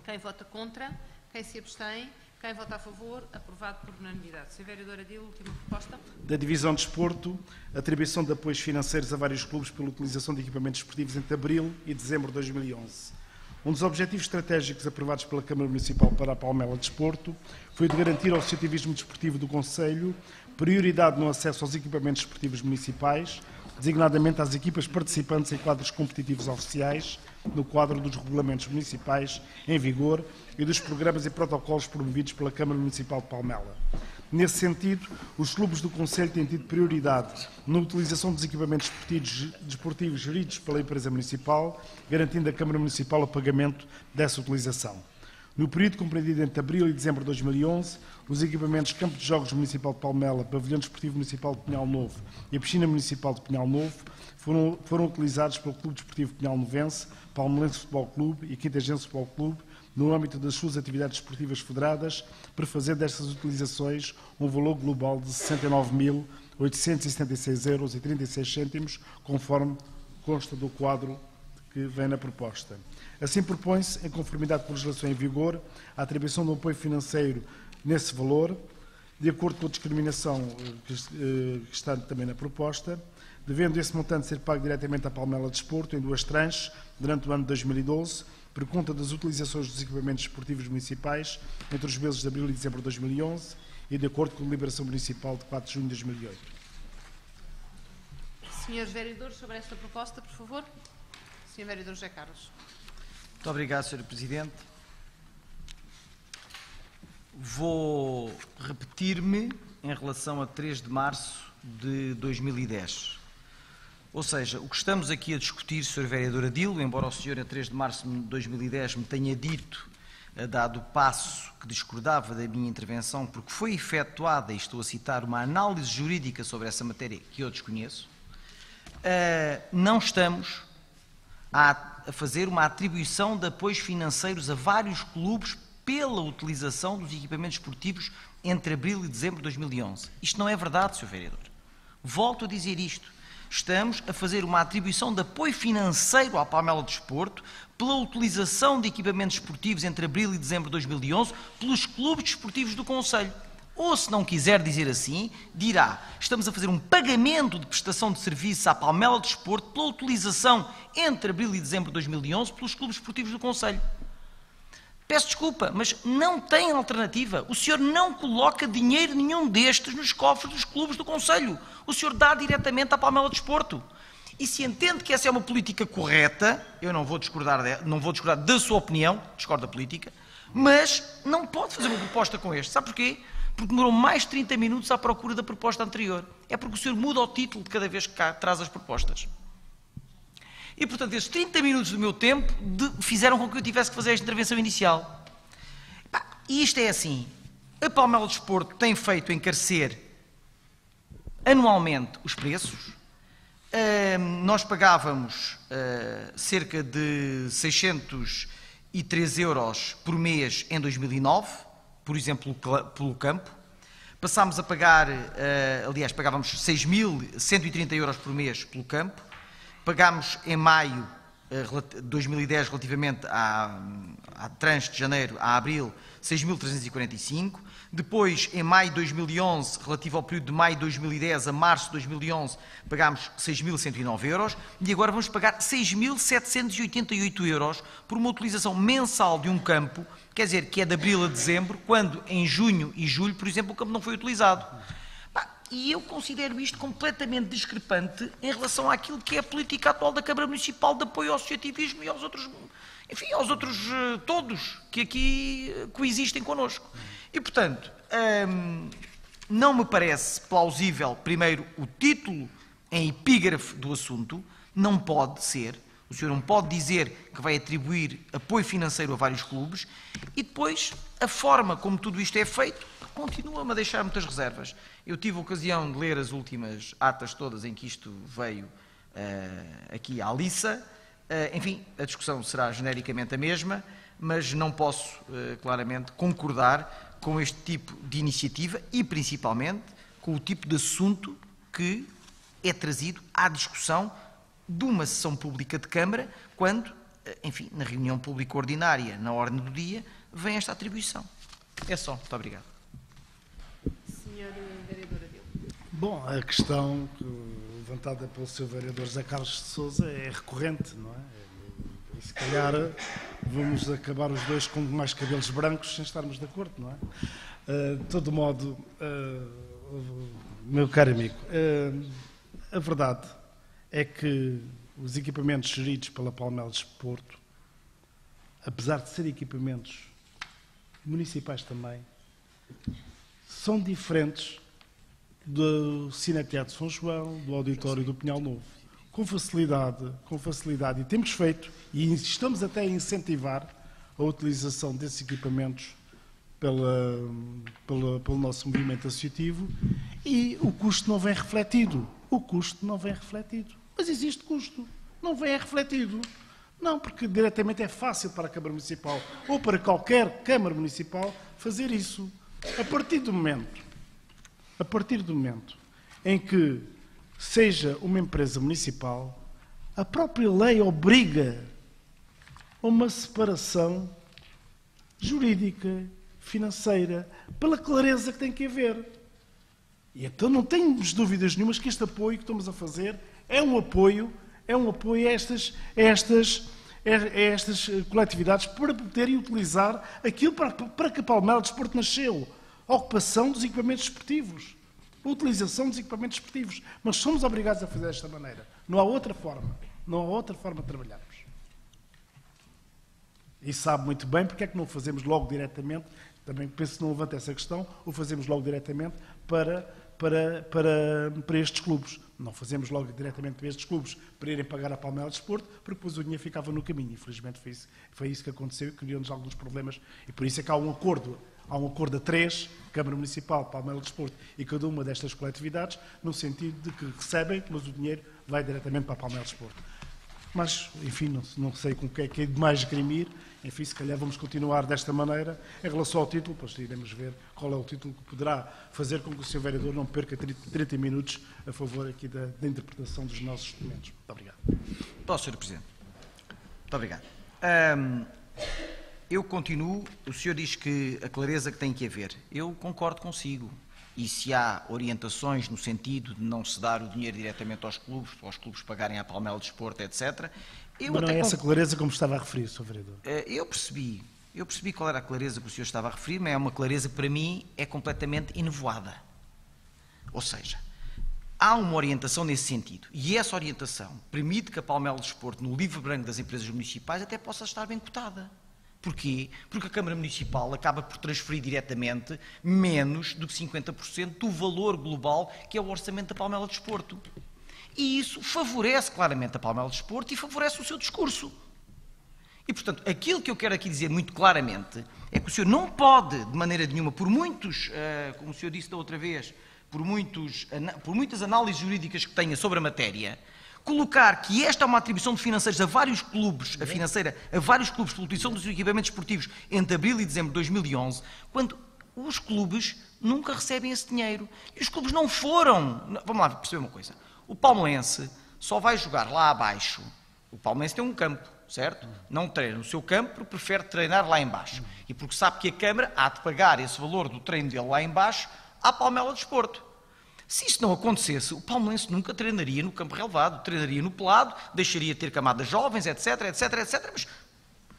Quem vota contra? Quem se abstém? Quem vota a favor? Aprovado por unanimidade. Sr. Vereador Adil, última proposta. Da Divisão de Desporto, atribuição de apoios financeiros a vários clubes pela utilização de equipamentos esportivos entre abril e dezembro de 2011. Um dos objetivos estratégicos aprovados pela Câmara Municipal para a Palmela Desporto foi o de garantir ao associativismo desportivo do Concelho prioridade no acesso aos equipamentos esportivos municipais, designadamente às equipas participantes em quadros competitivos oficiais, no quadro dos regulamentos municipais em vigor e dos programas e protocolos promovidos pela Câmara Municipal de Palmela. Nesse sentido, os clubes do Concelho têm tido prioridade na utilização dos equipamentos desportivos geridos pela empresa municipal, garantindo à Câmara Municipal o pagamento dessa utilização. No período compreendido entre abril e dezembro de 2011, os equipamentos Campo de Jogos Municipal de Palmela, Pavilhão Desportivo Municipal de Pinhal Novo e a Piscina Municipal de Pinhal Novo foram utilizados pelo Clube Desportivo Pinhal Novense, Palmelense Futebol Clube e Quintagense Futebol Clube, no âmbito das suas atividades esportivas federadas, prefazendo destas utilizações um valor global de 69.876,36 €, conforme consta do quadro que vem na proposta. Assim, propõe-se, em conformidade com a legislação em vigor, a atribuição de um apoio financeiro nesse valor, de acordo com a discriminação que está também na proposta, devendo esse montante ser pago diretamente à Palmela Desporto em 2 tranches durante o ano de 2012, por conta das utilizações dos equipamentos esportivos municipais entre os meses de abril e dezembro de 2011 e de acordo com a deliberação municipal de 4 de junho de 2008. Senhores vereadores, sobre esta proposta, por favor. Senhor vereador José Carlos. Muito obrigado, Sr. Presidente. Vou repetir-me em relação a 3 de março de 2010. Ou seja, o que estamos aqui a discutir, Sr. Vereador Adilo, embora o senhor a 3 de março de 2010 me tenha dito, dado o passo que discordava da minha intervenção, porque foi efetuada, e estou a citar, uma análise jurídica sobre essa matéria que eu desconheço, não estamos a fazer uma atribuição de apoios financeiros a vários clubes pela utilização dos equipamentos esportivos entre abril e dezembro de 2011. Isto não é verdade, Sr. Vereador. Volto a dizer isto. Estamos a fazer uma atribuição de apoio financeiro à Palmela Desporto pela utilização de equipamentos esportivos entre abril e dezembro de 2011 pelos clubes desportivos do concelho. Ou, se não quiser dizer assim, dirá: estamos a fazer um pagamento de prestação de serviço à Palmela Desporto pela utilização entre abril e dezembro de 2011 pelos clubes esportivos do concelho. Peço desculpa, mas não tem alternativa. O senhor não coloca dinheiro nenhum destes nos cofres dos clubes do concelho. O senhor dá diretamente à Palmela Desporto. E se entende que essa é uma política correta, eu não vou discordar da sua opinião, discordo da política, mas não pode fazer uma proposta com este. Sabe porquê? Porque demorou mais de 30 minutos à procura da proposta anterior. É porque o senhor muda o título de cada vez que cá traz as propostas. E, portanto, esses 30 minutos do meu tempo fizeram com que eu tivesse que fazer esta intervenção inicial. E isto é assim. A Palmela Desporto tem feito encarecer anualmente os preços. Nós pagávamos cerca de 603 € por mês em 2009, por exemplo, pelo campo. Passámos a pagar, aliás, pagávamos 6.130 € por mês pelo campo. Pagámos em maio de 2010, relativamente à tranche de janeiro a abril, 6.345. Depois, em maio de 2011, relativo ao período de maio de 2010 a março de 2011, pagámos 6.109 €. E agora vamos pagar 6.788 € por uma utilização mensal de um campo, quer dizer, que é de abril a dezembro, quando em junho e julho, por exemplo, o campo não foi utilizado. E eu considero isto completamente discrepante em relação àquilo que é a política atual da Câmara Municipal de apoio ao associativismo e aos outros, enfim, aos outros todos que aqui coexistem connosco. E, portanto, não me parece plausível, primeiro, o título em epígrafe do assunto. Não pode ser. O senhor não pode dizer que vai atribuir apoio financeiro a vários clubes e depois a forma como tudo isto é feito continua-me a deixar muitas reservas. Eu tive a ocasião de ler as últimas atas todas em que isto veio aqui à liça. Enfim, a discussão será genericamente a mesma, mas não posso claramente concordar com este tipo de iniciativa e principalmente com o tipo de assunto que é trazido à discussão de uma sessão pública de Câmara, quando, enfim, na reunião pública ordinária, na ordem do dia, vem esta atribuição. É só. Muito obrigado. Senhor vereador Adil. Bom, a questão levantada pelo Sr. vereador José Carlos de Sousa é recorrente, não é? E se calhar vamos acabar os dois com mais cabelos brancos sem estarmos de acordo, não é? De todo modo, meu caro amigo, a verdade é que os equipamentos geridos pela Palmela Desporto, apesar de serem equipamentos municipais também, são diferentes do Cineteatro São João, do Auditório do Pinhal Novo. Com facilidade, e temos feito, e estamos até a incentivar a utilização desses equipamentos pelo nosso movimento associativo e o custo não vem refletido. O custo não vem refletido. Mas existe custo. Não vem refletido. Não, porque diretamente é fácil para a Câmara Municipal ou para qualquer Câmara Municipal fazer isso. A partir do momento em que seja uma empresa municipal, a própria lei obriga a uma separação jurídica, financeira, pela clareza que tem que haver. E então não temos dúvidas nenhumas que este apoio que estamos a fazer é um apoio a estas coletividades para poderem utilizar aquilo para que a Palmela Desporto nasceu. A ocupação dos equipamentos desportivos. A utilização dos equipamentos desportivos. Mas somos obrigados a fazer desta maneira. Não há outra forma. Não há outra forma de trabalharmos. E sabe muito bem porque é que não o fazemos logo diretamente, também penso que não levanta essa questão, o fazemos logo diretamente para estes clubes. Não fazemos logo diretamente para estes clubes para irem pagar a Palmela Desporto, porque depois o dinheiro ficava no caminho. Infelizmente foi isso que aconteceu e criou-nos alguns problemas. E por isso é que há um acordo a 3, Câmara Municipal, Palmela Desporto e cada uma destas coletividades, no sentido de que recebem, mas o dinheiro vai diretamente para a Palmela Desporto. Mas, enfim, não sei com o que é de mais grimir. Enfim, se calhar vamos continuar desta maneira. Em relação ao título, depois iremos ver qual é o título que poderá fazer com que o Sr. Vereador não perca 30 minutos a favor aqui da interpretação dos nossos documentos. Muito obrigado. Posso, Sr. Presidente? Muito obrigado. Eu continuo. O senhor diz que a clareza que tem que haver. Eu concordo consigo. E se há orientações no sentido de não se dar o dinheiro diretamente aos clubes pagarem a Palmela Desporto, etc. Mas não é essa clareza como estava a referir, Sr. Vereador? Eu percebi qual era a clareza que o senhor estava a referir, mas é uma clareza que para mim é completamente enevoada. Ou seja, há uma orientação nesse sentido. E essa orientação permite que a Palmela Desporto, no livro branco das empresas municipais, até possa estar bem cotada. Porquê? Porque a Câmara Municipal acaba por transferir diretamente menos do que 50% do valor global que é o orçamento da Palmela Desporto. E isso favorece claramente a Palmela Desporto e favorece o seu discurso. E, portanto, aquilo que eu quero aqui dizer muito claramente é que o senhor não pode, de maneira nenhuma, por muitos, como o senhor disse da outra vez, por muitas análises jurídicas que tenha sobre a matéria, colocar que esta é uma atribuição de financeiros a vários clubes, pela utilização dos equipamentos esportivos entre abril e dezembro de 2011, quando os clubes nunca recebem esse dinheiro. E os clubes não foram... Vamos lá perceber uma coisa. O palmelense só vai jogar lá abaixo. O palmelense tem um campo, certo? Não treina no seu campo, prefere treinar lá embaixo. E porque sabe que a Câmara há de pagar esse valor do treino dele lá embaixo à Palmela Desporto. Se isso não acontecesse, o palmeirense nunca treinaria no campo relevado, treinaria no pelado, deixaria de ter camadas jovens, etc, mas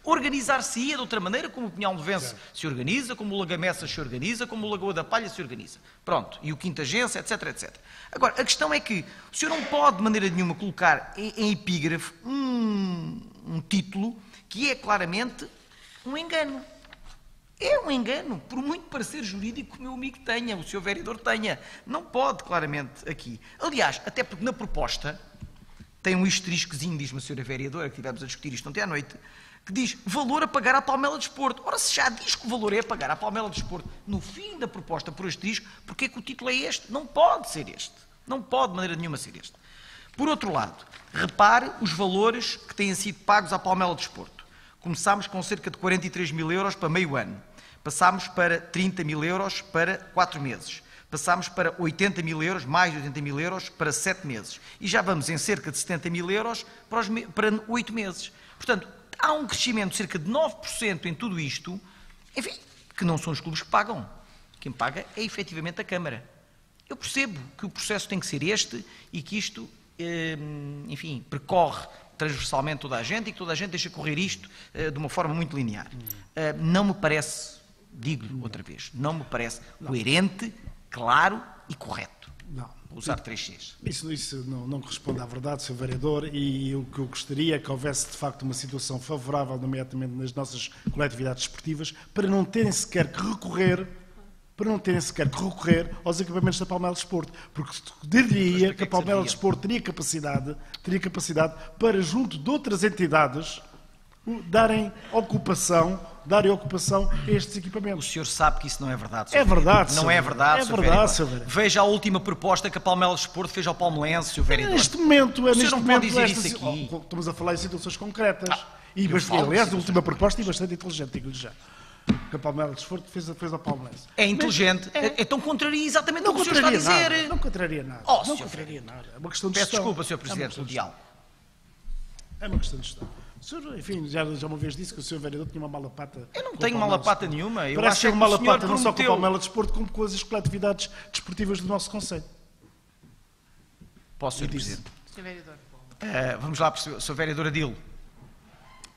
organizar-se-ia de outra maneira, como o Pinhal Novense se organiza, como o Lagamessas se organiza, como o Lagoa da Palha se organiza. Pronto, e o Quintagense, etc. Agora, a questão é que o senhor não pode, de maneira nenhuma, colocar em epígrafe um título que é claramente um engano. É um engano, por muito parecer jurídico que o meu amigo tenha, o Sr. Vereador tenha. Não pode, claramente, aqui. Aliás, até porque na proposta tem um asteriscozinho, diz-me a Sra. Vereadora, que estivemos a discutir isto ontem à noite, que diz valor a pagar à Palmela Desporto. Ora, se já diz que o valor é a pagar à Palmela Desporto, no fim da proposta por asterisco, porque é que o título é este? Não pode ser este. Não pode, de maneira nenhuma, ser este. Por outro lado, repare os valores que têm sido pagos à Palmela Desporto. Começámos com cerca de 43 mil euros para meio ano. Passámos para 30 mil euros para 4 meses. Passámos para 80 mil euros, mais de 80 mil euros, para 7 meses. E já vamos em cerca de 70 mil euros para 8 meses. Portanto, há um crescimento de cerca de 9% em tudo isto, enfim, que não são os clubes que pagam. Quem paga é efetivamente a Câmara. Eu percebo que o processo tem que ser este e que isto, enfim, percorre transversalmente toda a gente e que toda a gente deixa correr isto de uma forma muito linear. Não me parece... Digo-lhe outra vez, não me parece coerente, claro e correto. Não. Vou usar 3Cs. Isso não corresponde à verdade, Sr. Vereador, e o que eu gostaria é que houvesse, de facto, uma situação favorável, nomeadamente nas nossas coletividades esportivas, para não terem sequer que recorrer aos equipamentos da Palmela Desporto, porque diria que a Palmela Desporto teria capacidade para, junto de outras entidades, darem ocupação a estes O equipamentos. senhor sabe que isso não é verdade, Sr. É verdade, Vereador. Não Sr. é verdade, É Sr. verdade, Vereador. Sr. Vereador. Veja a última proposta que a Palmela Desporto fez ao Palmelense, Sr. Vereador. Neste momento, O senhor não pode dizer estas- isso aqui. Estamos a falar em situações concretas. E, eu falo de aliás, a situações última proposta é bastante inteligente, digo-lhe já. Que a Palmela Desporto fez ao Palmeirense. É inteligente. Então contraria exatamente o Não que o senhor está a contraria dizer. nada. Não contraria nada. Oh, Não Sr. contraria nada. É uma questão de Peço gestão. desculpa, Sr. É uma Presidente questão de Mundial. É uma questão de gestão. O senhor, enfim, já uma vez disse que o senhor vereador tinha uma mala-pata. Eu não tenho mala-pata nenhuma. Eu Parece acho ser é uma que o senhor mala-pata não só com o prometeu... Palmela Desporto, como com as coletividades desportivas do nosso Conselho. Posso, Sr. Eu disse. Presidente? Sr. Vereador. Vamos lá, Sr. Vereador Adilo.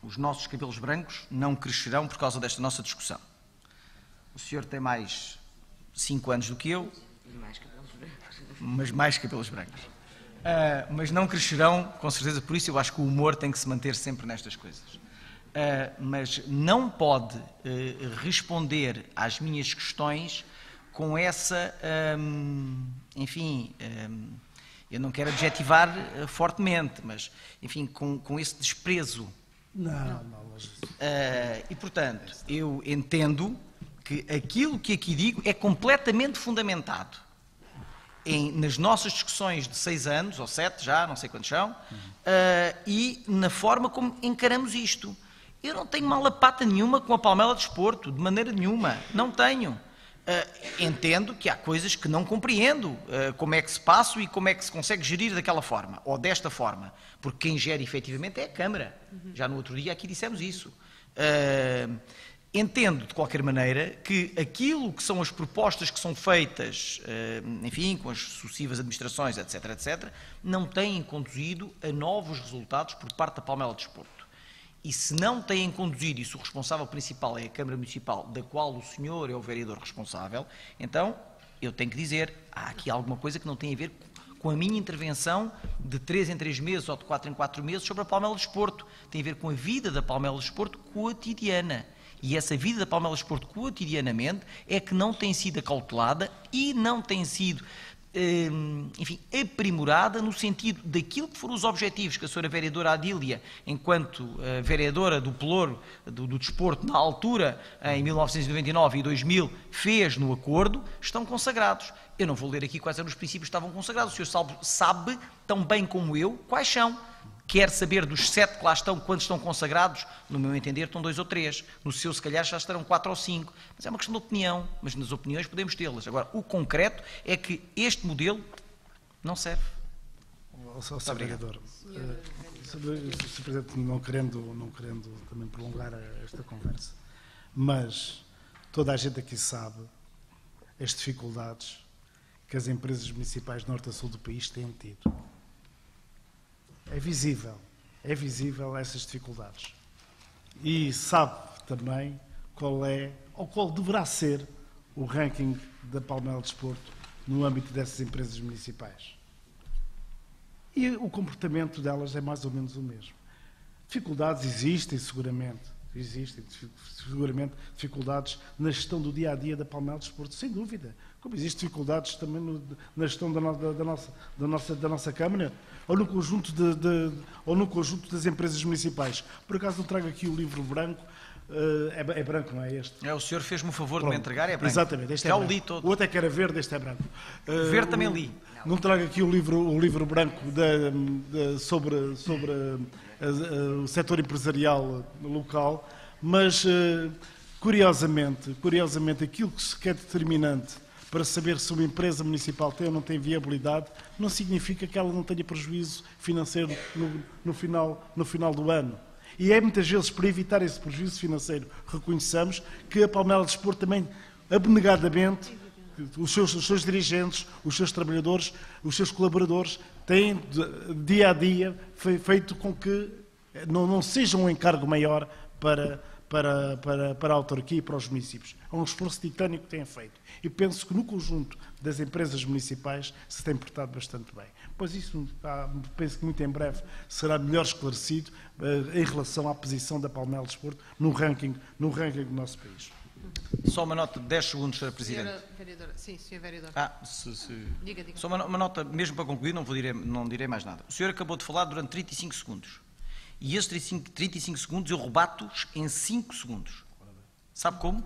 Os nossos cabelos brancos não crescerão por causa desta nossa discussão. O senhor tem mais 5 anos do que eu, mas mais cabelos brancos. Mas não crescerão, com certeza, por isso eu acho que o humor tem que se manter sempre nestas coisas. Mas não pode responder às minhas questões com essa, eu não quero adjetivar fortemente, mas, enfim, com esse desprezo. Não. E, portanto, eu entendo que aquilo que aqui digo é completamente fundamentado nas nossas discussões de 6 anos, ou 7 já, não sei quantos são, e na forma como encaramos isto. Eu não tenho mala-pata nenhuma com a Palmela Desporto, de maneira nenhuma, não tenho. Entendo que há coisas que não compreendo, como é que se passa e como é que se consegue gerir daquela forma, ou desta forma, porque quem gera efetivamente é a Câmara. Já no outro dia aqui dissemos isso. Entendo, de qualquer maneira, que aquilo que são as propostas que são feitas, enfim, com as sucessivas administrações, etc., etc., não têm conduzido a novos resultados por parte da Palmela Desporto. E se não têm conduzido, e se o responsável principal é a Câmara Municipal, da qual o senhor é o vereador responsável, então eu tenho que dizer, há aqui alguma coisa que não tem a ver com a minha intervenção de 3 em 3 meses ou de 4 em 4 meses sobre a Palmela Desporto. Tem a ver com a vida da Palmela Desporto cotidiana. E essa vida da Palmela Desporto cotidianamente é que não tem sido acautelada e não tem sido, enfim, aprimorada no sentido daquilo que foram os objetivos que a senhora vereadora Adília, enquanto vereadora do Pelouro, do desporto, na altura, em 1999 e 2000, fez no acordo, estão consagrados. Eu não vou ler aqui quais eram os princípios que estavam consagrados. O senhor sabe tão bem como eu quais são. Quer saber dos 7 que lá estão, quantos estão consagrados? No meu entender, estão 2 ou 3. No seu, se calhar, já estarão 4 ou 5. Mas é uma questão de opinião. Mas nas opiniões podemos tê-las. Agora, o concreto é que este modelo não serve. Sr. Vereador, Sr. Presidente, não querendo também prolongar esta conversa, mas toda a gente aqui sabe as dificuldades que as empresas municipais norte a sul do país têm tido. É visível essas dificuldades. E sabe também qual deverá ser o ranking da Palmela Desporto no âmbito dessas empresas municipais. E o comportamento delas é mais ou menos o mesmo. Dificuldades existem seguramente dificuldades na gestão do dia-a-dia da Palmela Desporto, sem dúvida. Como existem dificuldades também na gestão da nossa Câmara, ou no conjunto das empresas municipais. Por acaso não trago aqui o livro branco, é branco, não é este? O senhor fez-me o favor de me entregar, é branco. Exatamente, este já é o branco. li todo. O outro é que era verde, este é branco. Verde também li. Não trago aqui o livro branco sobre o setor empresarial local, mas curiosamente aquilo que é determinante para saber se uma empresa municipal tem ou não tem viabilidade não significa que ela não tenha prejuízo financeiro no final do ano. E é muitas vezes para evitar esse prejuízo financeiro, reconheçamos que a Palmela Desporto também, abnegadamente, os seus dirigentes, os seus trabalhadores, os seus colaboradores, têm dia a dia feito com que não seja um encargo maior para a autarquia e para os municípios. É um esforço titânico que têm feito. E penso que no conjunto das empresas municipais se tem portado bastante bem. Pois isso, penso que muito em breve será melhor esclarecido em relação à posição da Palmela Desporto no ranking do nosso país. Só uma nota de 10 segundos, Sra. Presidente. Senhora Vereadora. Sim, Sr. Vereador. Diga. Só uma nota, mesmo para concluir, não direi mais nada. O senhor acabou de falar durante 35 segundos. E esses 35 segundos eu rebato-os em 5 segundos. Sabe como?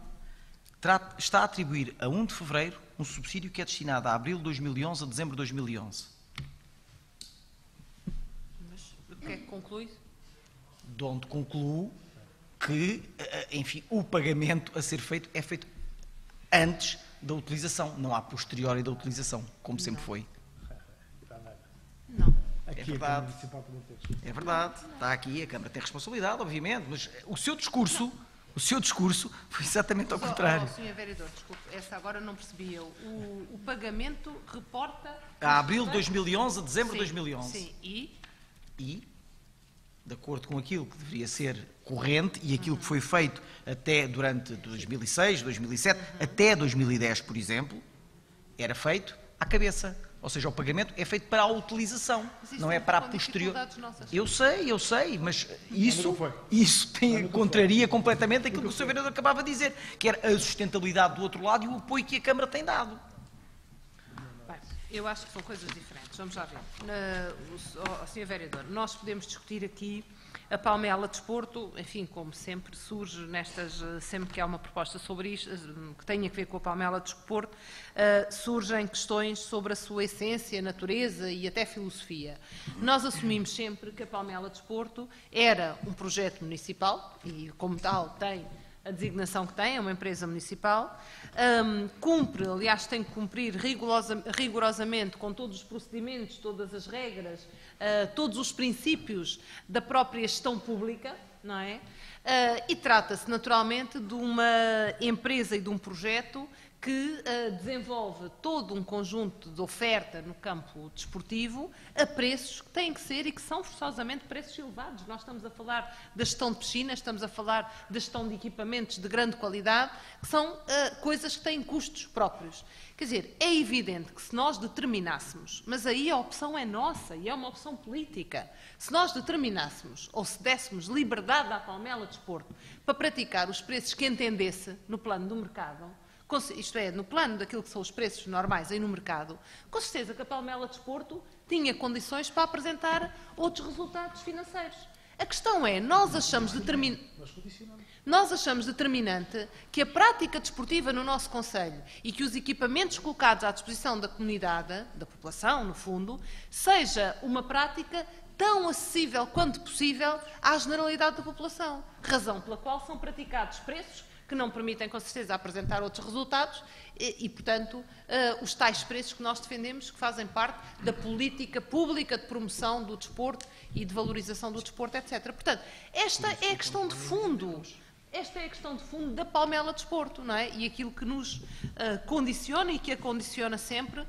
Está a atribuir a 1 de fevereiro um subsídio que é destinado a abril de 2011 a dezembro de 2011. Mas o que é que conclui? De onde concluo que, enfim, o pagamento a ser feito é feito antes da utilização, não a posteriori da utilização, como sempre foi. Não. É verdade. É verdade. Está aqui, a Câmara tem responsabilidade, obviamente, mas o seu discurso foi exatamente ao contrário. Sr. Vereador, desculpe, essa agora não percebi eu. O pagamento reporta... A abril de 2011 a dezembro de 2011. Sim, E, de acordo com aquilo que deveria ser corrente e aquilo que foi feito até durante 2006, 2007, até 2010, por exemplo, era feito à cabeça. Ou seja, o pagamento é feito para a utilização, não é para a posterior. Eu sei, mas isso contraria completamente aquilo que o Sr. Vereador acabava de dizer, que era a sustentabilidade do outro lado e o apoio que a Câmara tem dado. Bem, eu acho que são coisas diferentes. Vamos lá ver. Sr. Vereador, nós podemos discutir aqui a Palmela Desporto, enfim, como sempre surge sempre que há uma proposta sobre isto, que tenha a ver com a Palmela Desporto, surgem questões sobre a sua essência, natureza e até filosofia. Nós assumimos sempre que a Palmela Desporto era um projeto municipal e, como tal, tem a designação que tem, é uma empresa municipal, aliás, tem que cumprir rigorosamente com todos os procedimentos, todas as regras, todos os princípios da própria gestão pública, não é? E trata-se, naturalmente, de uma empresa e de um projeto que desenvolve todo um conjunto de oferta no campo desportivo a preços que têm que ser e que são forçosamente preços elevados. Nós estamos a falar da gestão de piscinas, estamos a falar da gestão de equipamentos de grande qualidade, que são coisas que têm custos próprios. Quer dizer, é evidente que se nós determinássemos, mas aí a opção é nossa e é uma opção política, se nós determinássemos ou se dessemos liberdade à Palmela Desporto para praticar os preços que entendesse no plano do mercado, isto é, no plano daquilo que são os preços normais aí no mercado, com certeza que a Palmela Desporto tinha condições para apresentar outros resultados financeiros. A questão é, nós achamos determinante que a prática desportiva no nosso concelho e que os equipamentos colocados à disposição da comunidade, da população, no fundo, seja uma prática tão acessível quanto possível à generalidade da população, razão pela qual são praticados preços que não permitem, com certeza, apresentar outros resultados e, portanto, os tais preços que nós defendemos, que fazem parte da política pública de promoção do desporto e de valorização do desporto, etc. Portanto, esta é a questão de fundo. Esta é a questão de fundo da Palmela Desporto, não é? E aquilo que nos condiciona e que a condiciona sempre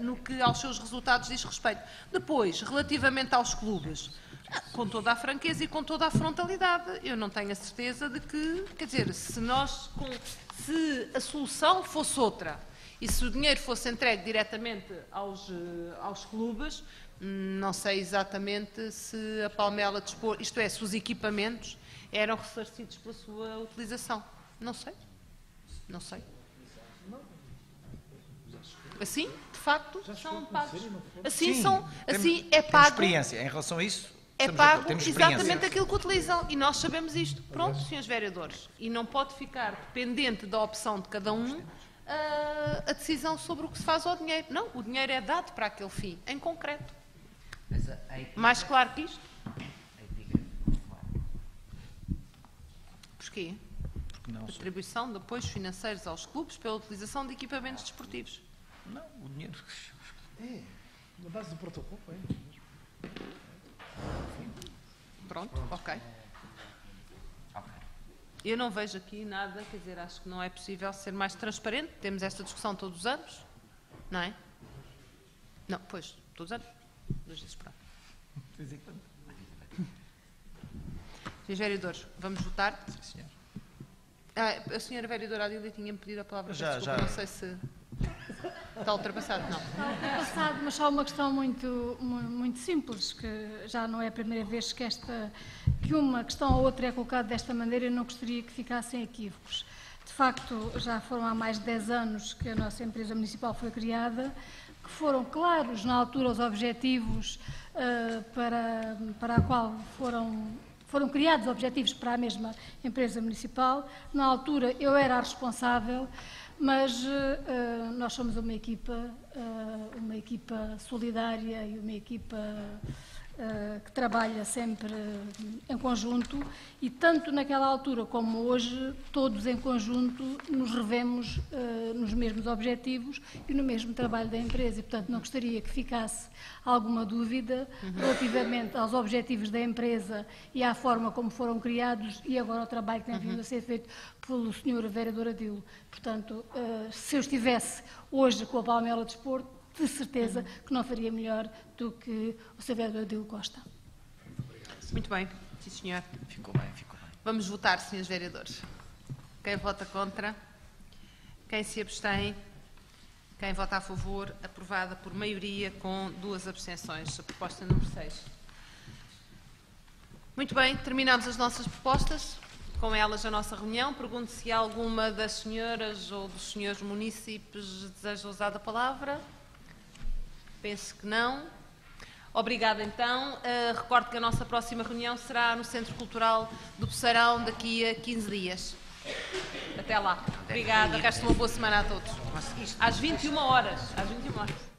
no que aos seus resultados diz respeito. Depois, relativamente aos clubes, com toda a franqueza e com toda a frontalidade, eu não tenho a certeza de que, quer dizer, se a solução fosse outra e se o dinheiro fosse entregue diretamente aos clubes, não sei exatamente se a Palmela Desporto, isto é, se os equipamentos eram ressarcidos pela sua utilização. Não sei. Assim, de facto, são pagos. Assim é pago. Temos experiência em relação a isso. É pago exatamente aquilo que utilizam. E nós sabemos isto. Pronto, senhores vereadores. E não pode ficar dependente da opção de cada um a decisão sobre o que se faz ao dinheiro. Não, o dinheiro é dado para aquele fim, em concreto. Mais claro que isto? Porquê? Atribuição de apoios financeiros aos clubes pela utilização de equipamentos desportivos. Não, o dinheiro... na base do protocolo, Pronto, ok. Eu não vejo aqui nada, quer dizer, acho que não é possível ser mais transparente. Temos esta discussão todos os anos, não é? Não, pois, todos os anos. 2 vezes por ano. Senhores vereadores, vamos votar? Sim, senhor. A senhora vereadora Adília tinha-me pedido a palavra. Já. Não sei se está ultrapassado. Não. Está ultrapassado, mas só uma questão muito simples, que já não é a primeira vez que uma questão ou outra é colocada desta maneira e não gostaria que ficassem equívocos. De facto, já foram há mais de 10 anos que a nossa empresa municipal foi criada, que foram claros na altura os objetivos para a qual foram criados objetivos para a mesma empresa municipal. Na altura eu era a responsável, mas nós somos uma equipa solidária e uma equipa que trabalha sempre em conjunto, e tanto naquela altura como hoje, todos em conjunto nos revemos nos mesmos objetivos e no mesmo trabalho da empresa, e portanto não gostaria que ficasse alguma dúvida relativamente aos objetivos da empresa e à forma como foram criados e agora ao trabalho que tem vindo a ser feito pelo Sr. Vereador Adilo. Portanto, se eu estivesse hoje com a Palmela Desporto, de certeza que não faria melhor do que o Sr. Vereador Adilo Costa. Muito bem, sim senhor. Ficou bem, ficou bem. Vamos votar, senhores vereadores. Quem vota contra? Quem se abstém? Quem vota a favor? Aprovada por maioria com 2 abstenções. A proposta número 6. Muito bem, terminamos as nossas propostas. Com elas a nossa reunião. Pergunto se alguma das senhoras ou dos senhores munícipes deseja usar a palavra. Penso que não. Obrigada, então. Recordo que a nossa próxima reunião será no Centro Cultural do Poceirão daqui a 15 dias. Até lá. Obrigada. Resta uma boa semana a todos. Às 21 horas. Às 21 horas.